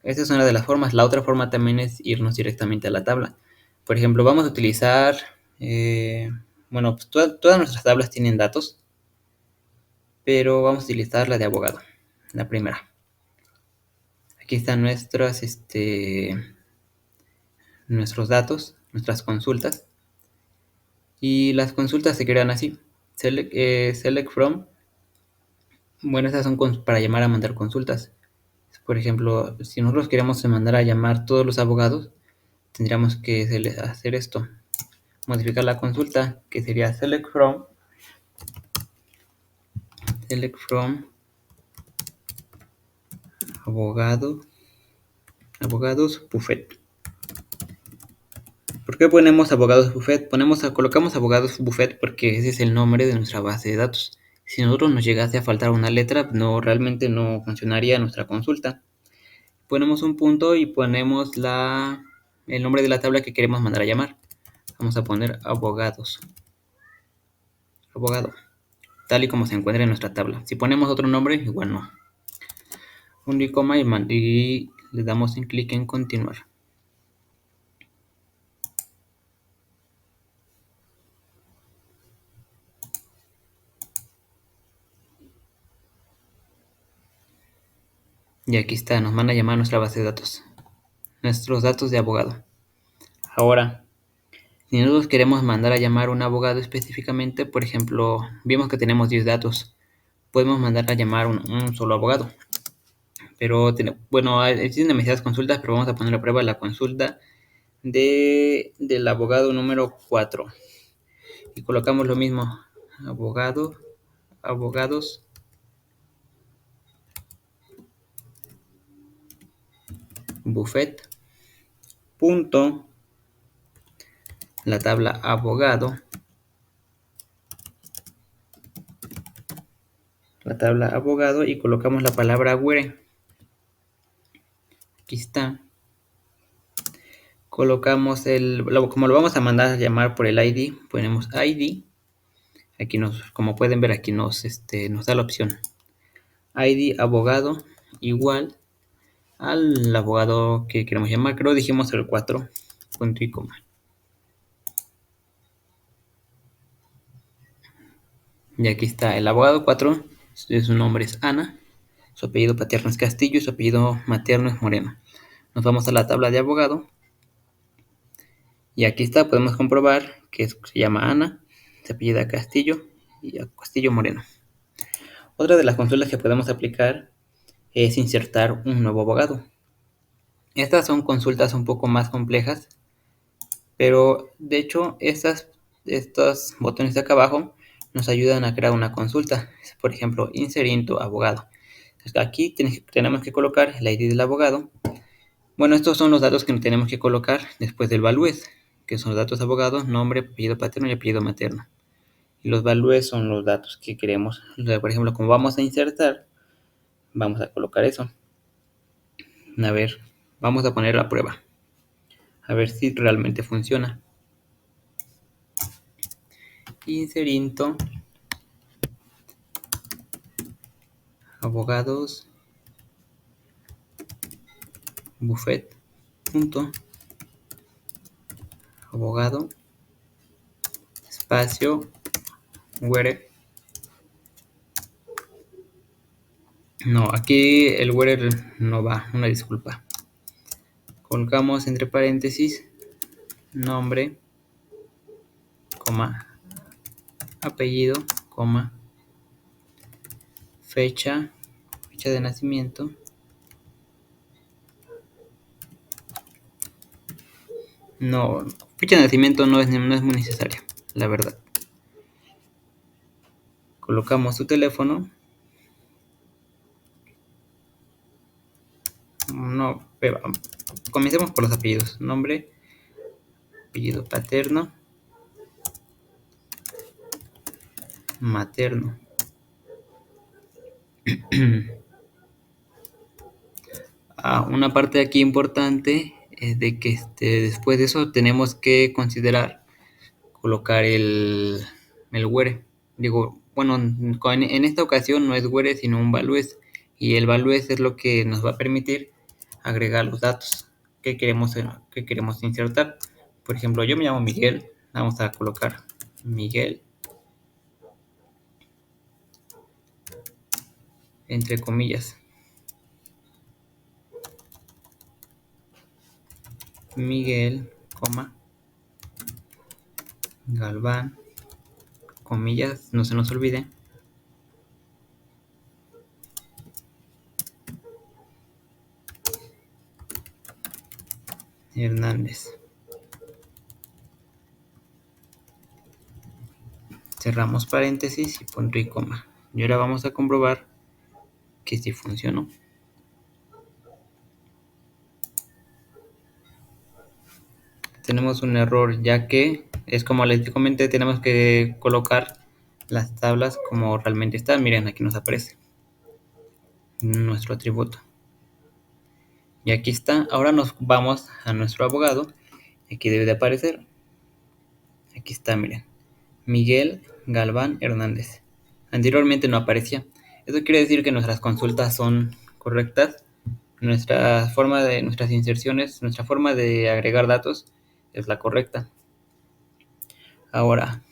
Esa es una de las formas. La otra forma también es irnos directamente a la tabla. Por ejemplo, vamos a utilizar, pues todas nuestras tablas tienen datos, pero vamos a utilizar la de abogado, la primera. Aquí están nuestros datos, nuestras consultas. Y las consultas se crean así. Select from. Bueno, estas son para llamar a mandar consultas. Por ejemplo, si nosotros queremos mandar a llamar todos los abogados, tendríamos que hacer esto. modificar la consulta, que sería select from abogados Buffet. ¿Por qué ponemos abogados Buffet? Colocamos abogados Buffet porque ese es el nombre de nuestra base de datos. Si a nosotros nos llegase a faltar una letra, realmente no funcionaría nuestra consulta. Ponemos un punto y ponemos el nombre de la tabla que queremos mandar a llamar. Vamos a poner abogado, tal y como se encuentra en nuestra tabla. Si ponemos otro nombre, igual no. Punto y coma y le damos un clic en continuar. Y aquí está, nos manda a llamar a nuestra base de datos. Nuestros datos de abogado. Ahora, si nosotros queremos mandar a llamar a un abogado específicamente, por ejemplo, vimos que tenemos 10 datos. Podemos mandar a llamar un solo abogado. Pero, existen demasiadas consultas, pero vamos a poner a prueba la consulta del abogado número 4. Y colocamos lo mismo. Abogados. Buffet. Punto. La tabla abogado. Y colocamos la palabra where. Aquí está. Colocamos como lo vamos a mandar a llamar por el ID, ponemos ID. Aquí como pueden ver, aquí nos da la opción. ID abogado igual al abogado que queremos llamar. Creo dijimos el 4, punto y coma. Y aquí está el abogado 4. Su nombre es Ana. Su apellido paterno es Castillo y su apellido materno es Moreno. Nos vamos a la tabla de abogado. Y aquí está, podemos comprobar que se llama Ana, se apellida Castillo y Castillo Moreno. Otra de las consultas que podemos aplicar es insertar un nuevo abogado. Estas son consultas un poco más complejas, pero de hecho estos botones de acá abajo nos ayudan a crear una consulta. Por ejemplo, inserindo abogado. Aquí tenemos que colocar el ID del abogado. Bueno, estos son los datos que tenemos que colocar después del values, que son los datos de abogado, nombre, apellido paterno y apellido materno. Y los values son los datos que queremos. Por ejemplo, como vamos a insertar, vamos a colocar eso. A ver, vamos a poner la prueba. A ver si realmente funciona. Inserindo abogados buffet punto abogado espacio where. No, aquí el where no va, una disculpa. Colocamos entre paréntesis nombre, coma, apellido, coma, fecha de nacimiento. No, fecha de nacimiento no es muy necesaria, la verdad. Colocamos su teléfono. No, pero comencemos por los apellidos. Nombre, apellido paterno, materno. Una parte aquí importante es de que después de eso tenemos que considerar colocar el where. Digo, bueno, en esta ocasión no es where sino un values, y el values es lo que nos va a permitir agregar los datos que queremos insertar. Por ejemplo, yo me llamo Miguel, vamos a colocar Miguel entre comillas. Miguel, coma, Galván, comillas, no se nos olvide. Hernández. Cerramos paréntesis y punto y coma. Y ahora vamos a comprobar que sí funcionó. Tenemos un error, ya que es como les comenté, tenemos que colocar las tablas como realmente están. Miren, aquí nos aparece nuestro atributo. Y aquí está. Ahora nos vamos a nuestro abogado. Aquí debe de aparecer. Aquí está, miren. Miguel Galván Hernández. Anteriormente no aparecía. Eso quiere decir que nuestras consultas son correctas. Nuestras inserciones, nuestra forma de agregar datos es la correcta. Ahora,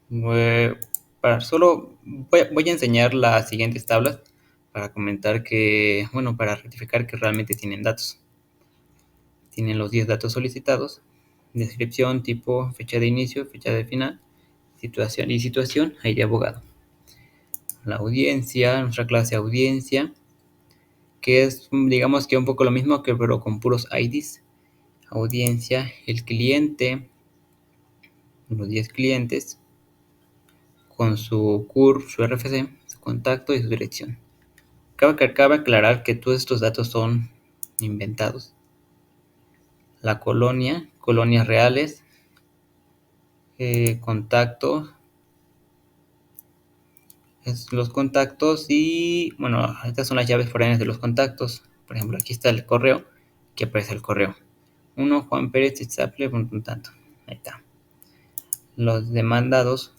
voy a enseñar las siguientes tablas para comentar que, bueno, para rectificar que realmente tienen datos. Tienen los 10 datos solicitados: descripción, tipo, fecha de inicio, fecha de final, situación y situación, ahí de abogado. La audiencia, nuestra clase audiencia, que es, digamos que un poco lo mismo que pero con puros IDs. Audiencia, el cliente, los 10 clientes, con su CUR, su RFC, su contacto y su dirección. Cabe aclarar que todos estos datos son inventados. La colonia, colonias reales, contacto, los contactos y, bueno, estas son las llaves foráneas de los contactos. Por ejemplo, aquí está el correo, aquí aparece el correo. Uno, Juan Pérez, Itzaple, tanto. Ahí está. Los demandados,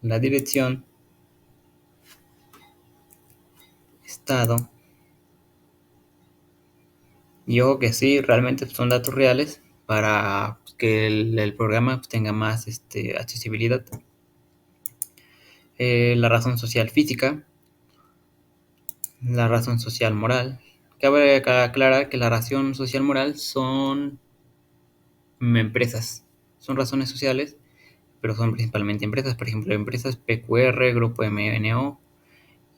la dirección, estado. Y ojo que sí, realmente son datos reales para que el programa tenga más accesibilidad. La razón social física, la razón social moral. Cabe aclarar que la razón social moral son empresas, son razones sociales, pero son principalmente empresas. Por ejemplo, empresas PQR, Grupo MNO.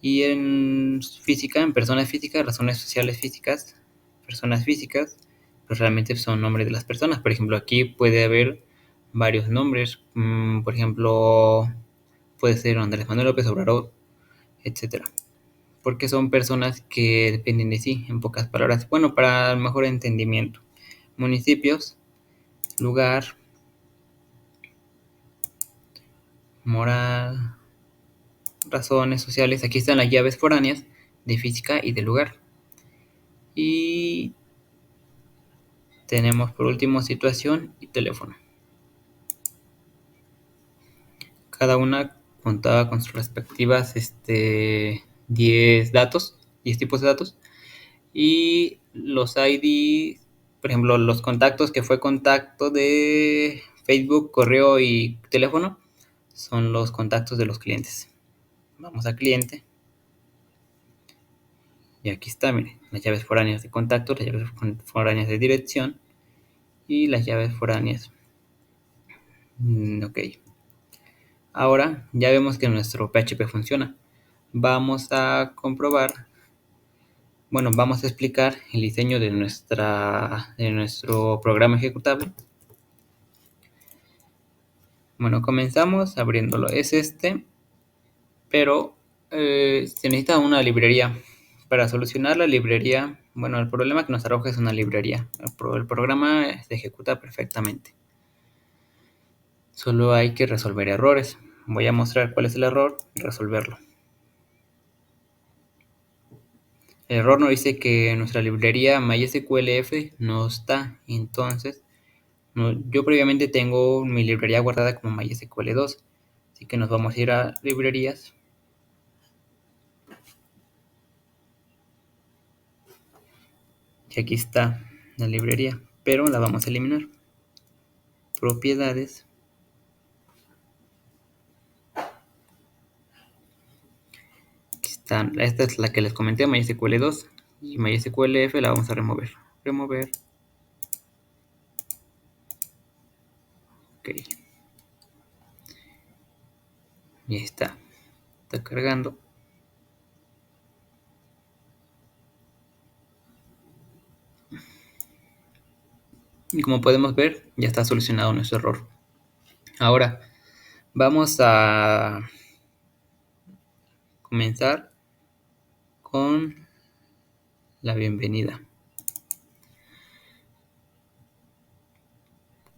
Y en física, en personas físicas, razones sociales físicas, personas físicas, pues realmente son nombres de las personas. Por ejemplo, aquí puede haber varios nombres. Por ejemplo, puede ser Andrés Manuel López Obrador, etcétera. Porque son personas que dependen de sí, en pocas palabras. Bueno, para el mejor entendimiento. Municipios, lugar, moral, razones sociales. Aquí están las llaves foráneas de física y de lugar. Y tenemos por último situación y teléfono. Cada una contaba con sus respectivas 10 datos, 10 tipos de datos. Y los ID, por ejemplo, los contactos que fue contacto de Facebook, correo y teléfono, son los contactos de los clientes. Vamos a cliente. Y aquí está, miren, las llaves foráneas de contacto, las llaves foráneas de dirección y las llaves foráneas. Ok. Ahora ya vemos que nuestro PHP funciona. Vamos a comprobar, bueno, vamos a explicar el diseño de nuestro programa ejecutable. Bueno, comenzamos abriéndolo. Es pero se necesita una librería. Para solucionar la librería, bueno, el problema que nos arroja es una librería. El programa se ejecuta perfectamente. Solo hay que resolver errores. Voy a mostrar cuál es el error y resolverlo. El error nos dice que nuestra librería MySQLF no está. Entonces, yo previamente tengo mi librería guardada como MySQL2. Así que nos vamos a ir a librerías. Y aquí está la librería, pero la vamos a eliminar. Propiedades. Aquí está. Esta es la que les comenté, MySQL2. Y MySQLF la vamos a remover. Remover. Ok. Y ahí está. Está cargando. Y como podemos ver, ya está solucionado nuestro error. Ahora vamos a comenzar con la bienvenida.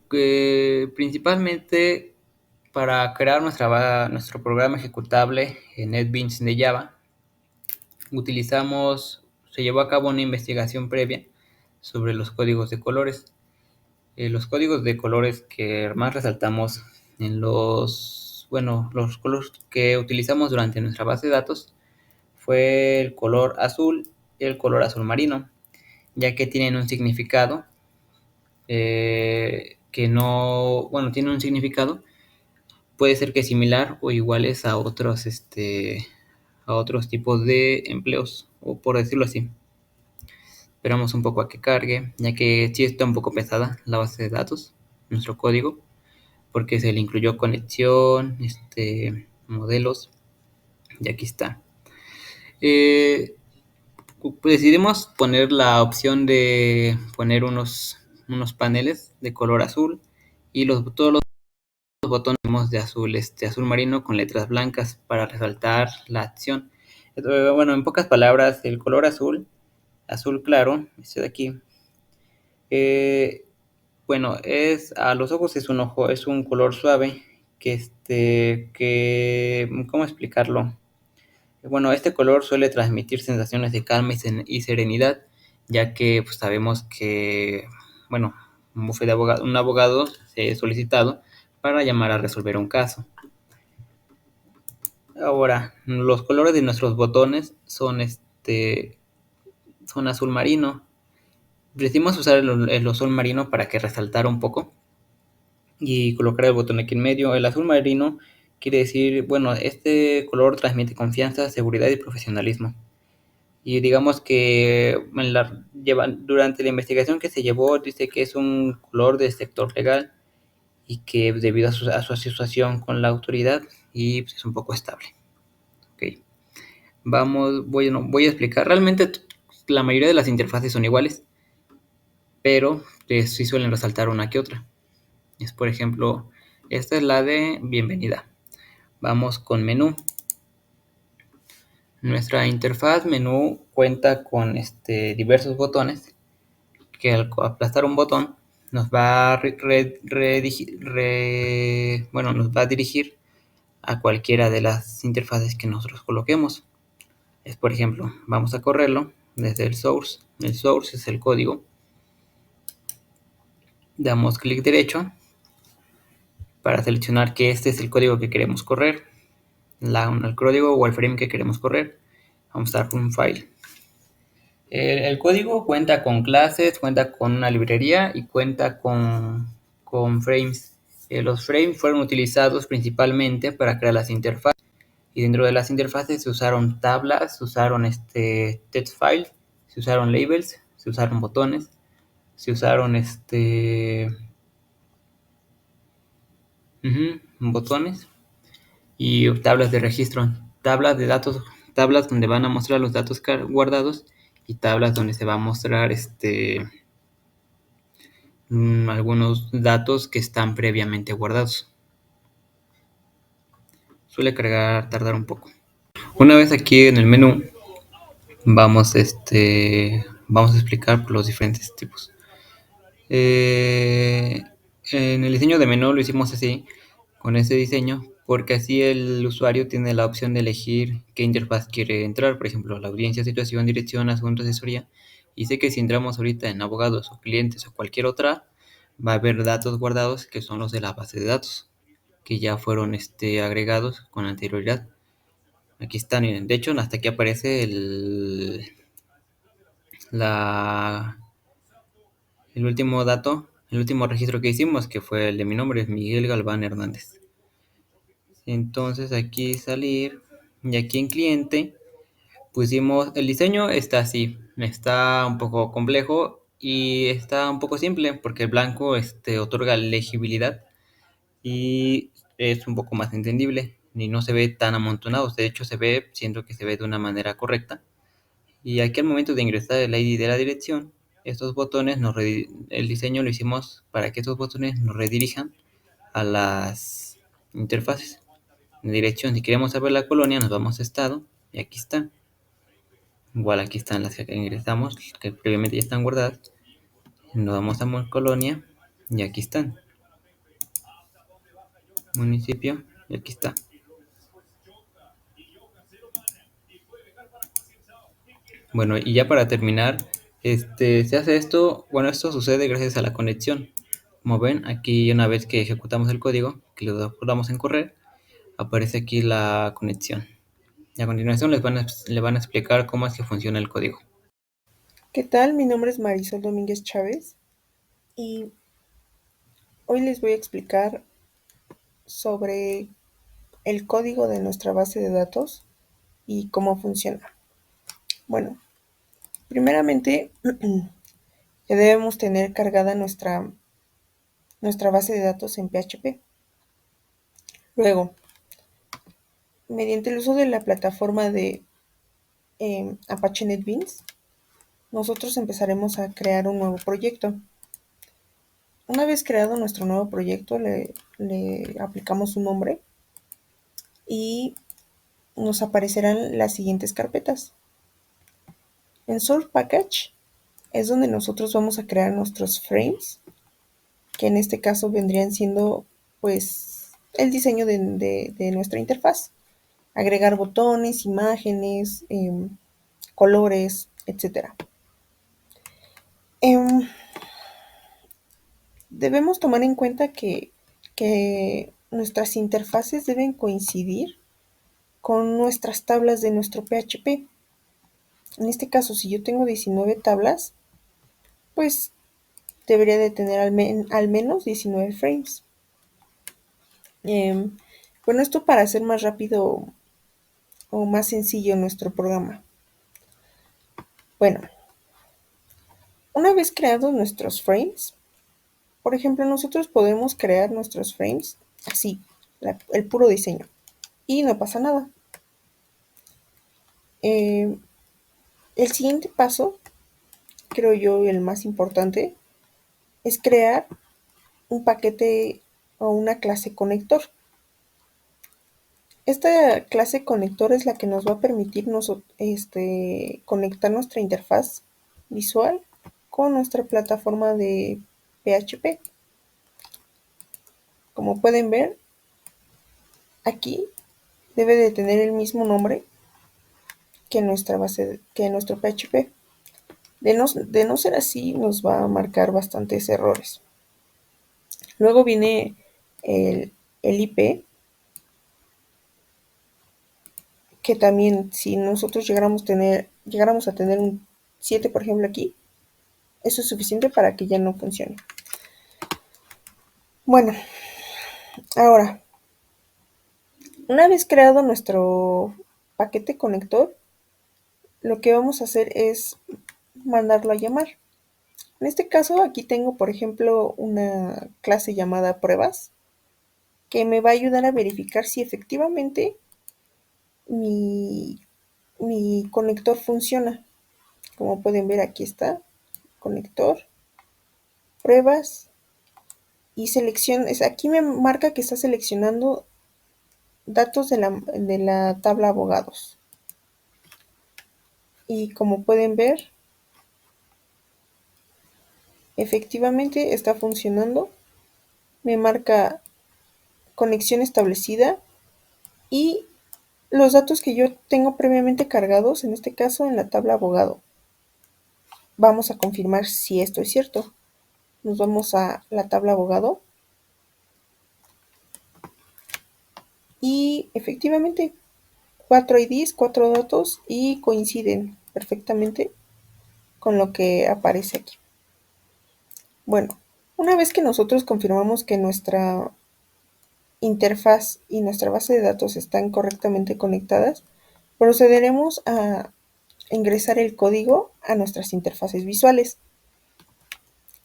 Principalmente para crear nuestro programa ejecutable en NetBeans de Java, se llevó a cabo una investigación previa sobre los códigos de colores. Los códigos de colores que más resaltamos los colores que utilizamos durante nuestra base de datos fue el color azul y el color azul marino, ya que tienen un significado que no, bueno, tiene un significado, puede ser que similar o iguales a otros tipos de empleos, o por decirlo así. Esperamos un poco a que cargue, ya que sí está un poco pesada la base de datos, nuestro código, porque se le incluyó conexión, modelos, y aquí está. Decidimos poner la opción de poner unos paneles de color azul y todos los botones de azul, azul marino con letras blancas para resaltar la acción. Bueno, en pocas palabras, el color azul, azul claro, este de aquí, bueno, a los ojos es un color suave ¿cómo explicarlo? Bueno, este color suele transmitir sensaciones de calma y serenidad, ya que pues, sabemos que, bueno, un bufete de un abogado se ha solicitado para llamar a resolver un caso. Ahora, los colores de nuestros botones son azul marino. Decidimos usar el azul marino para que resaltara un poco y colocar el botón aquí en medio. El azul marino quiere decir, bueno, este color transmite confianza, seguridad y profesionalismo. Y digamos que durante la investigación que se llevó, dice que es un color del sector legal y que debido a su asociación con la autoridad y pues, es un poco estable. Okay. Voy a explicar. Realmente la mayoría de las interfaces son iguales, pero sí suelen resaltar una que otra. Es, por ejemplo, esta es la de bienvenida. Vamos con menú. Nuestra interfaz menú cuenta con diversos botones que al aplastar un botón nos va a nos va a dirigir a cualquiera de las interfaces que nosotros coloquemos. Por ejemplo, vamos a correrlo desde el source. El source es el código. Damos clic derecho para seleccionar que este es el código que queremos correr, el código o el frame que queremos correr. Vamos a dar un file. El código cuenta con clases, cuenta con una librería y cuenta con frames. Los frames fueron utilizados principalmente para crear las interfaces. Y dentro de las interfaces se usaron tablas, se usaron text file, se usaron labels, se usaron botones, se usaron botones y tablas de registro, tablas de datos, tablas donde van a mostrar los datos guardados y tablas donde se va a mostrar algunos datos que están previamente guardados. Suele tardar un poco. Una vez aquí en el menú vamos a explicar los diferentes tipos. En el diseño de menú lo hicimos así, con ese diseño, porque así el usuario tiene la opción de elegir qué interfaz quiere entrar, por ejemplo, la audiencia, situación, dirección, asuntos, asesoría. Y sé que si entramos ahorita en abogados o clientes o cualquier otra, va a haber datos guardados que son los de la base de datos, que ya fueron agregados con anterioridad. Aquí están, miren, de hecho hasta aquí aparece el último dato, el último registro que hicimos, que fue el de mi nombre, Miguel Galván Hernández. Entonces aquí salir, y aquí en cliente pusimos, el diseño está así, está un poco complejo y está un poco simple porque el blanco otorga legibilidad y es un poco más entendible y no se ve tan amontonado, de hecho siento que se ve de una manera correcta. Y aquí al momento de ingresar el ID de la dirección, estos botones el diseño lo hicimos para que estos botones nos redirijan a las interfaces. En dirección, si queremos saber la colonia, nos vamos a estado y aquí está. Igual aquí están las que ingresamos, que previamente ya están guardadas. Nos vamos a colonia y aquí están. Municipio y aquí está. Bueno, y ya para terminar, se hace esto, bueno, esto sucede gracias a la conexión. Como ven, aquí una vez que ejecutamos el código, que lo damos en correr, aparece aquí la conexión. Y a continuación le van a explicar cómo es que funciona el código. ¿Qué tal? Mi nombre es Marisol Domínguez Chávez y hoy les voy a explicar sobre el código de nuestra base de datos y cómo funciona. Bueno, primeramente debemos tener cargada nuestra base de datos en PHP. Luego, mediante el uso de la plataforma de Apache NetBeans, nosotros empezaremos a crear un nuevo proyecto. Una vez creado nuestro nuevo proyecto, le aplicamos un nombre y nos aparecerán las siguientes carpetas. En Source Package es donde nosotros vamos a crear nuestros frames, que en este caso vendrían siendo pues el diseño de nuestra interfaz. Agregar botones, imágenes, colores, etc. Debemos tomar en cuenta que nuestras interfaces deben coincidir con nuestras tablas de nuestro PHP. En este caso, si yo tengo 19 tablas, pues debería de tener al menos 19 frames. Bueno, esto para hacer más rápido o más sencillo nuestro programa. Bueno, una vez creados nuestros frames, por ejemplo, nosotros podemos crear nuestros frames así, el puro diseño, y no pasa nada. El siguiente paso, creo yo, el más importante, es crear un paquete o una clase conector. Esta clase conector es la que nos va a permitir conectar nuestra interfaz visual con nuestra plataforma de PHP. Como pueden ver, aquí debe de tener el mismo nombre que nuestra base, que nuestro PHP. De no ser así, nos va a marcar bastantes errores. Luego viene el IP, que también si nosotros llegáramos a tener un 7, por ejemplo, aquí, eso es suficiente para que ya no funcione. Bueno, ahora, una vez creado nuestro paquete conector, lo que vamos a hacer es mandarlo a llamar. En este caso, aquí tengo, por ejemplo, una clase llamada pruebas, que me va a ayudar a verificar si efectivamente mi conector funciona. Como pueden ver, aquí está, conector, pruebas, y aquí me marca que está seleccionando datos de la tabla abogados. Y como pueden ver, efectivamente está funcionando. Me marca conexión establecida y los datos que yo tengo previamente cargados, en este caso en la tabla abogado. Vamos a confirmar si esto es cierto. Nos vamos a la tabla abogado y efectivamente 4 IDs, 4 datos y coinciden perfectamente con lo que aparece aquí. Bueno, una vez que nosotros confirmamos que nuestra interfaz y nuestra base de datos están correctamente conectadas, procederemos a ingresar el código a nuestras interfaces visuales.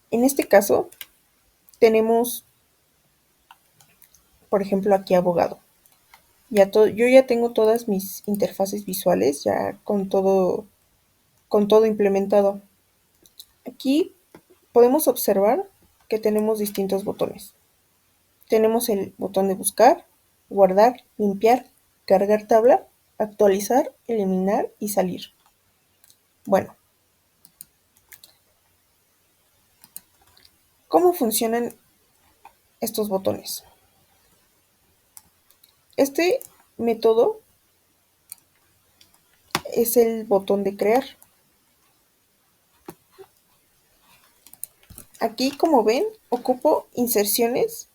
En este caso, tenemos, por ejemplo, aquí abogado. Yo ya tengo todas mis interfaces visuales, ya con todo implementado. Aquí podemos observar que tenemos distintos botones. tenemos el botón de buscar, guardar, limpiar, cargar tabla, actualizar, eliminar y salir. Bueno, ¿cómo funcionan estos botones? Este método es el botón de crear. Aquí, como ven, ocupo inserciones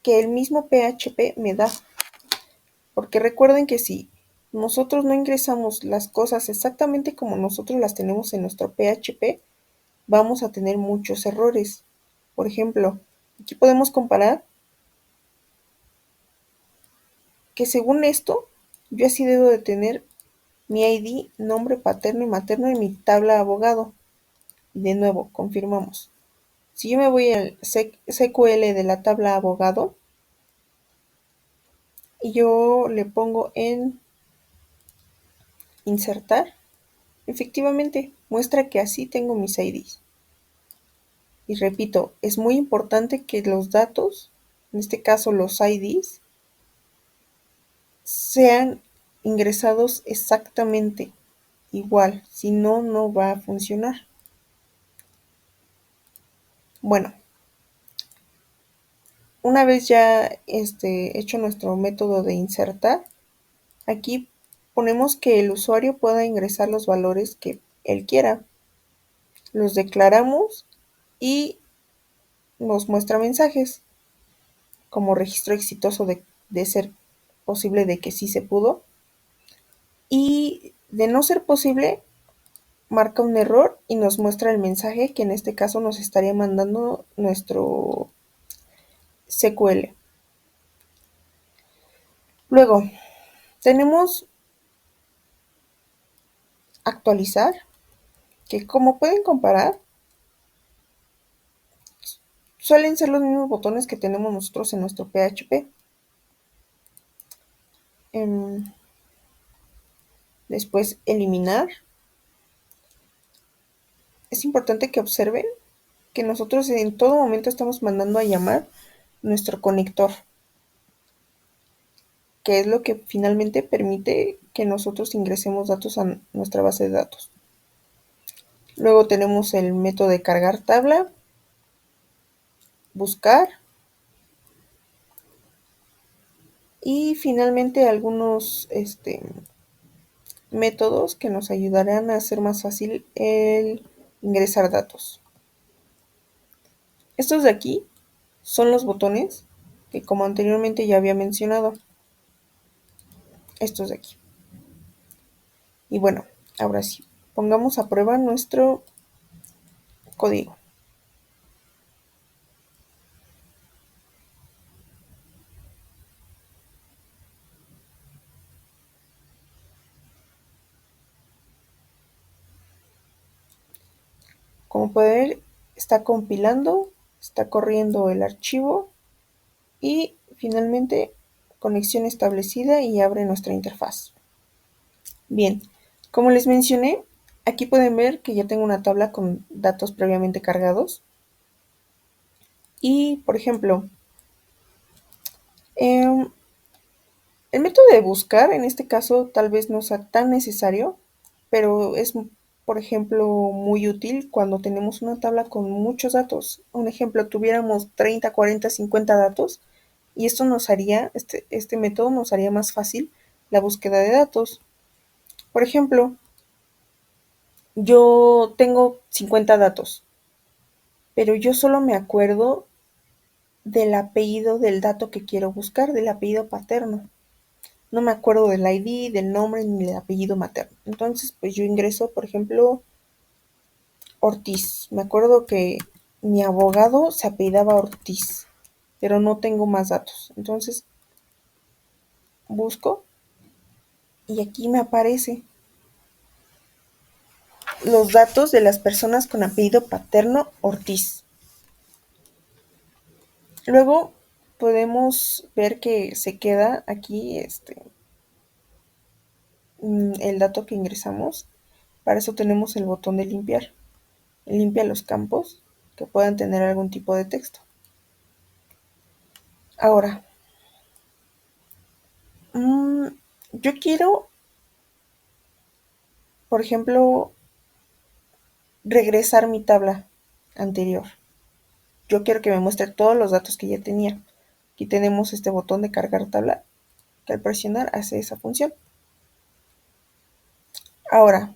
que el mismo PHP me da. Porque recuerden que si nosotros no ingresamos las cosas exactamente como nosotros las tenemos en nuestro PHP, vamos a tener muchos errores. Por ejemplo, aquí podemos comparar que según esto, yo así debo de tener mi ID, nombre paterno y materno en mi tabla abogado. Y de nuevo, confirmamos. Si yo me voy al SQL de la tabla abogado y yo le pongo en insertar, efectivamente muestra que así tengo mis IDs. Y repito, es muy importante que los datos, en este caso los IDs, sean ingresados exactamente igual, si no, no va a funcionar. Bueno, una vez ya hecho nuestro método de insertar, aquí ponemos que el usuario pueda ingresar los valores que él quiera. Los declaramos y nos muestra mensajes como registro exitoso de ser posible de que sí se pudo. Y de no ser posible, marca un error y nos muestra el mensaje que en este caso nos estaría mandando nuestro SQL. Luego, tenemos actualizar, que como pueden comparar, suelen ser los mismos botones que tenemos nosotros en nuestro PHP. Después, eliminar. Es importante que observen que nosotros en todo momento estamos mandando a llamar nuestro conector, que es lo que finalmente permite que nosotros ingresemos datos a nuestra base de datos. Luego tenemos el método de cargar tabla, buscar y finalmente algunos métodos que nos ayudarán a hacer más fácil el ingresar datos. Estos de aquí son los botones que, como anteriormente ya había mencionado, estos de aquí. Y bueno, ahora sí, pongamos a prueba nuestro código. Como pueden ver, está compilando, está corriendo el archivo y finalmente conexión establecida y abre nuestra interfaz. Bien, como les mencioné, aquí pueden ver que ya tengo una tabla con datos previamente cargados. Y, por ejemplo, el método de buscar en este caso tal vez no sea tan necesario, pero es, por ejemplo, muy útil cuando tenemos una tabla con muchos datos. Un ejemplo, tuviéramos 30, 40, 50 datos y esto nos haría, este método nos haría más fácil la búsqueda de datos. Por ejemplo, yo tengo 50 datos, pero yo solo me acuerdo del apellido del dato que quiero buscar, del apellido paterno. No me acuerdo del ID, del nombre ni del apellido materno. Entonces, pues yo ingreso, por ejemplo, Ortiz. Me acuerdo que mi abogado se apellidaba Ortiz, pero no tengo más datos. Entonces, busco y aquí me aparece los datos de las personas con apellido paterno Ortiz. Luego podemos ver que se queda aquí el dato que ingresamos. Para eso tenemos el botón de limpiar. Limpia los campos que puedan tener algún tipo de texto. Ahora, yo quiero, por ejemplo, regresar mi tabla anterior. Yo quiero que me muestre todos los datos que ya tenía. Aquí tenemos este botón de cargar tabla, que al presionar hace esa función. Ahora,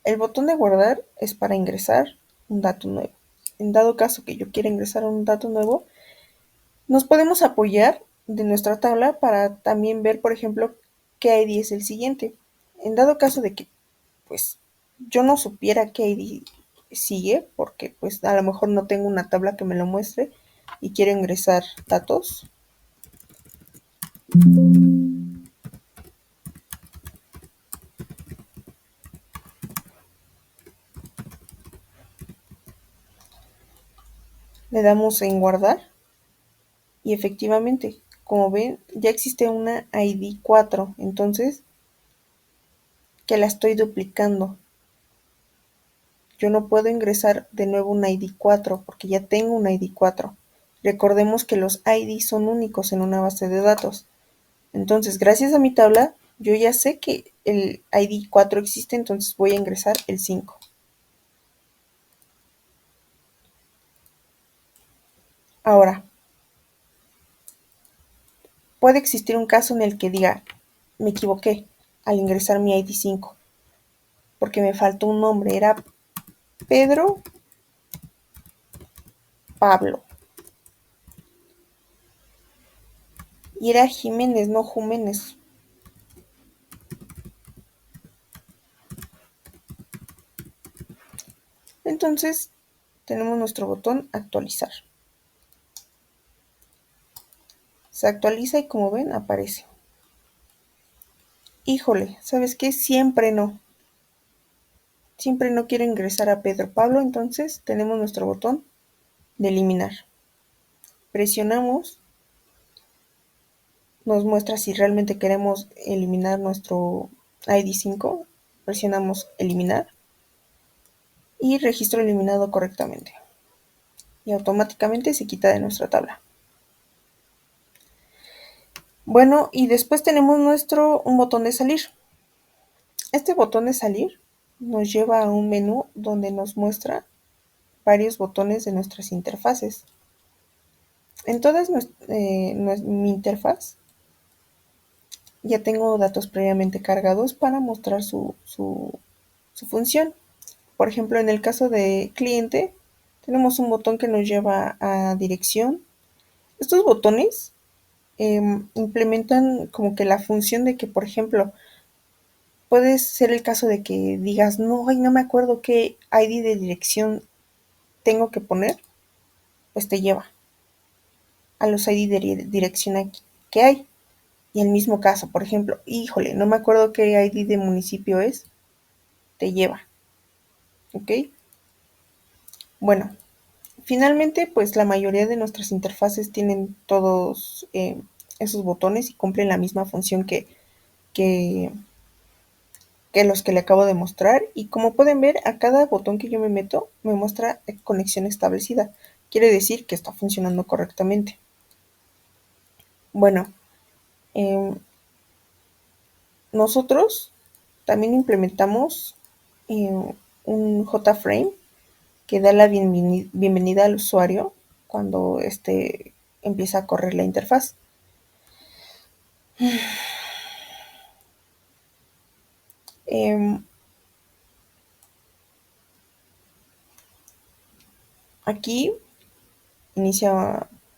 el botón de guardar es para ingresar un dato nuevo. En dado caso que yo quiera ingresar un dato nuevo, nos podemos apoyar de nuestra tabla para también ver, por ejemplo, qué ID es el siguiente. En dado caso de que, pues, yo no supiera qué ID sigue, porque pues a lo mejor no tengo una tabla que me lo muestre y quiero ingresar datos. Le damos en guardar y efectivamente, como ven, ya existe una ID 4, entonces que la estoy duplicando. Yo no puedo ingresar de nuevo un ID 4 porque ya tengo un ID 4. Recordemos que los ID son únicos en una base de datos. Entonces, gracias a mi tabla, yo ya sé que el ID 4 existe, entonces voy a ingresar el 5. Ahora, puede existir un caso en el que diga, me equivoqué al ingresar mi ID 5, porque me faltó un nombre, era Pedro Pablo. Y era Jiménez, no Juménez. Entonces, tenemos nuestro botón actualizar. Se actualiza y como ven, aparece. Híjole, ¿sabes qué? Siempre no. Siempre no quiero ingresar a Pedro Pablo, entonces tenemos nuestro botón de eliminar. Presionamos, nos muestra si realmente queremos eliminar nuestro ID 5. Presionamos eliminar y registro eliminado correctamente. Y automáticamente se quita de nuestra tabla. Bueno, y después tenemos un botón de salir. Este botón de salir nos lleva a un menú donde nos muestra varios botones de nuestras interfaces. En todas mi interfaz ya tengo datos previamente cargados para mostrar su función. Por ejemplo, en el caso de cliente, tenemos un botón que nos lleva a dirección. Estos botones implementan como que la función de que, por ejemplo, puede ser el caso de que digas, no, ay, no me acuerdo qué ID de dirección tengo que poner, pues te lleva a los ID de dirección aquí que hay. Y el mismo caso, por ejemplo, híjole, no me acuerdo qué ID de municipio es, te lleva. ¿Ok? Bueno, finalmente, pues la mayoría de nuestras interfaces tienen todos esos botones y cumplen la misma función que, que los que le acabo de mostrar. Y como pueden ver, a cada botón que yo me meto, me muestra conexión establecida. Quiere decir que está funcionando correctamente. Bueno, eh, nosotros también implementamos un JFrame que da la bienvenida al usuario cuando empieza a correr la interfaz. Aquí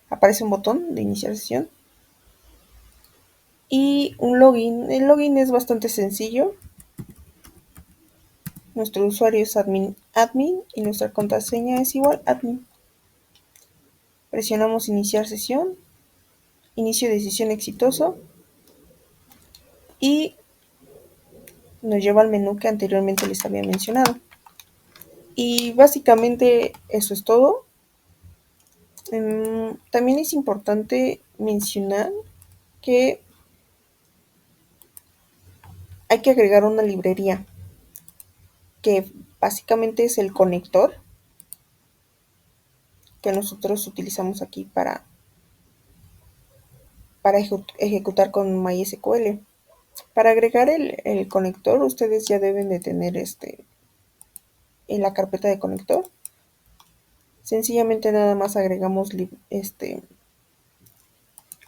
aparece un botón de iniciar sesión y un login. El login es bastante sencillo. Nuestro usuario es admin y nuestra contraseña es igual admin. Presionamos iniciar sesión, inicio de sesión exitoso y nos lleva al menú que anteriormente les había mencionado. Y básicamente eso es todo. También es importante mencionar que hay que agregar una librería que básicamente es el conector que nosotros utilizamos aquí para ejecutar con MySQL. Para agregar el conector, ustedes ya deben de tener en la carpeta de conector. Sencillamente nada más agregamos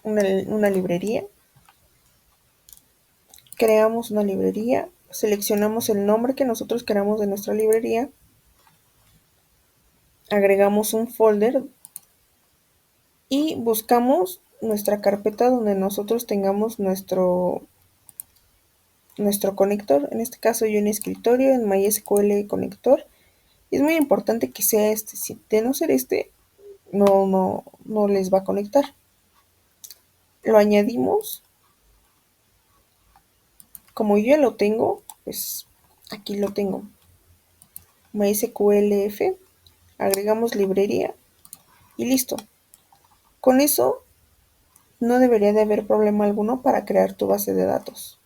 una librería. Creamos una librería, seleccionamos el nombre que nosotros queramos de nuestra librería, agregamos un folder y buscamos nuestra carpeta donde nosotros tengamos nuestro conector. En este caso yo en escritorio, en MySQL conector. Y es muy importante que sea este. Si de no ser este, no les va a conectar. Lo añadimos. Como yo ya lo tengo, pues aquí lo tengo. MySQLF. Agregamos librería y listo. Con eso no debería de haber problema alguno para crear tu base de datos.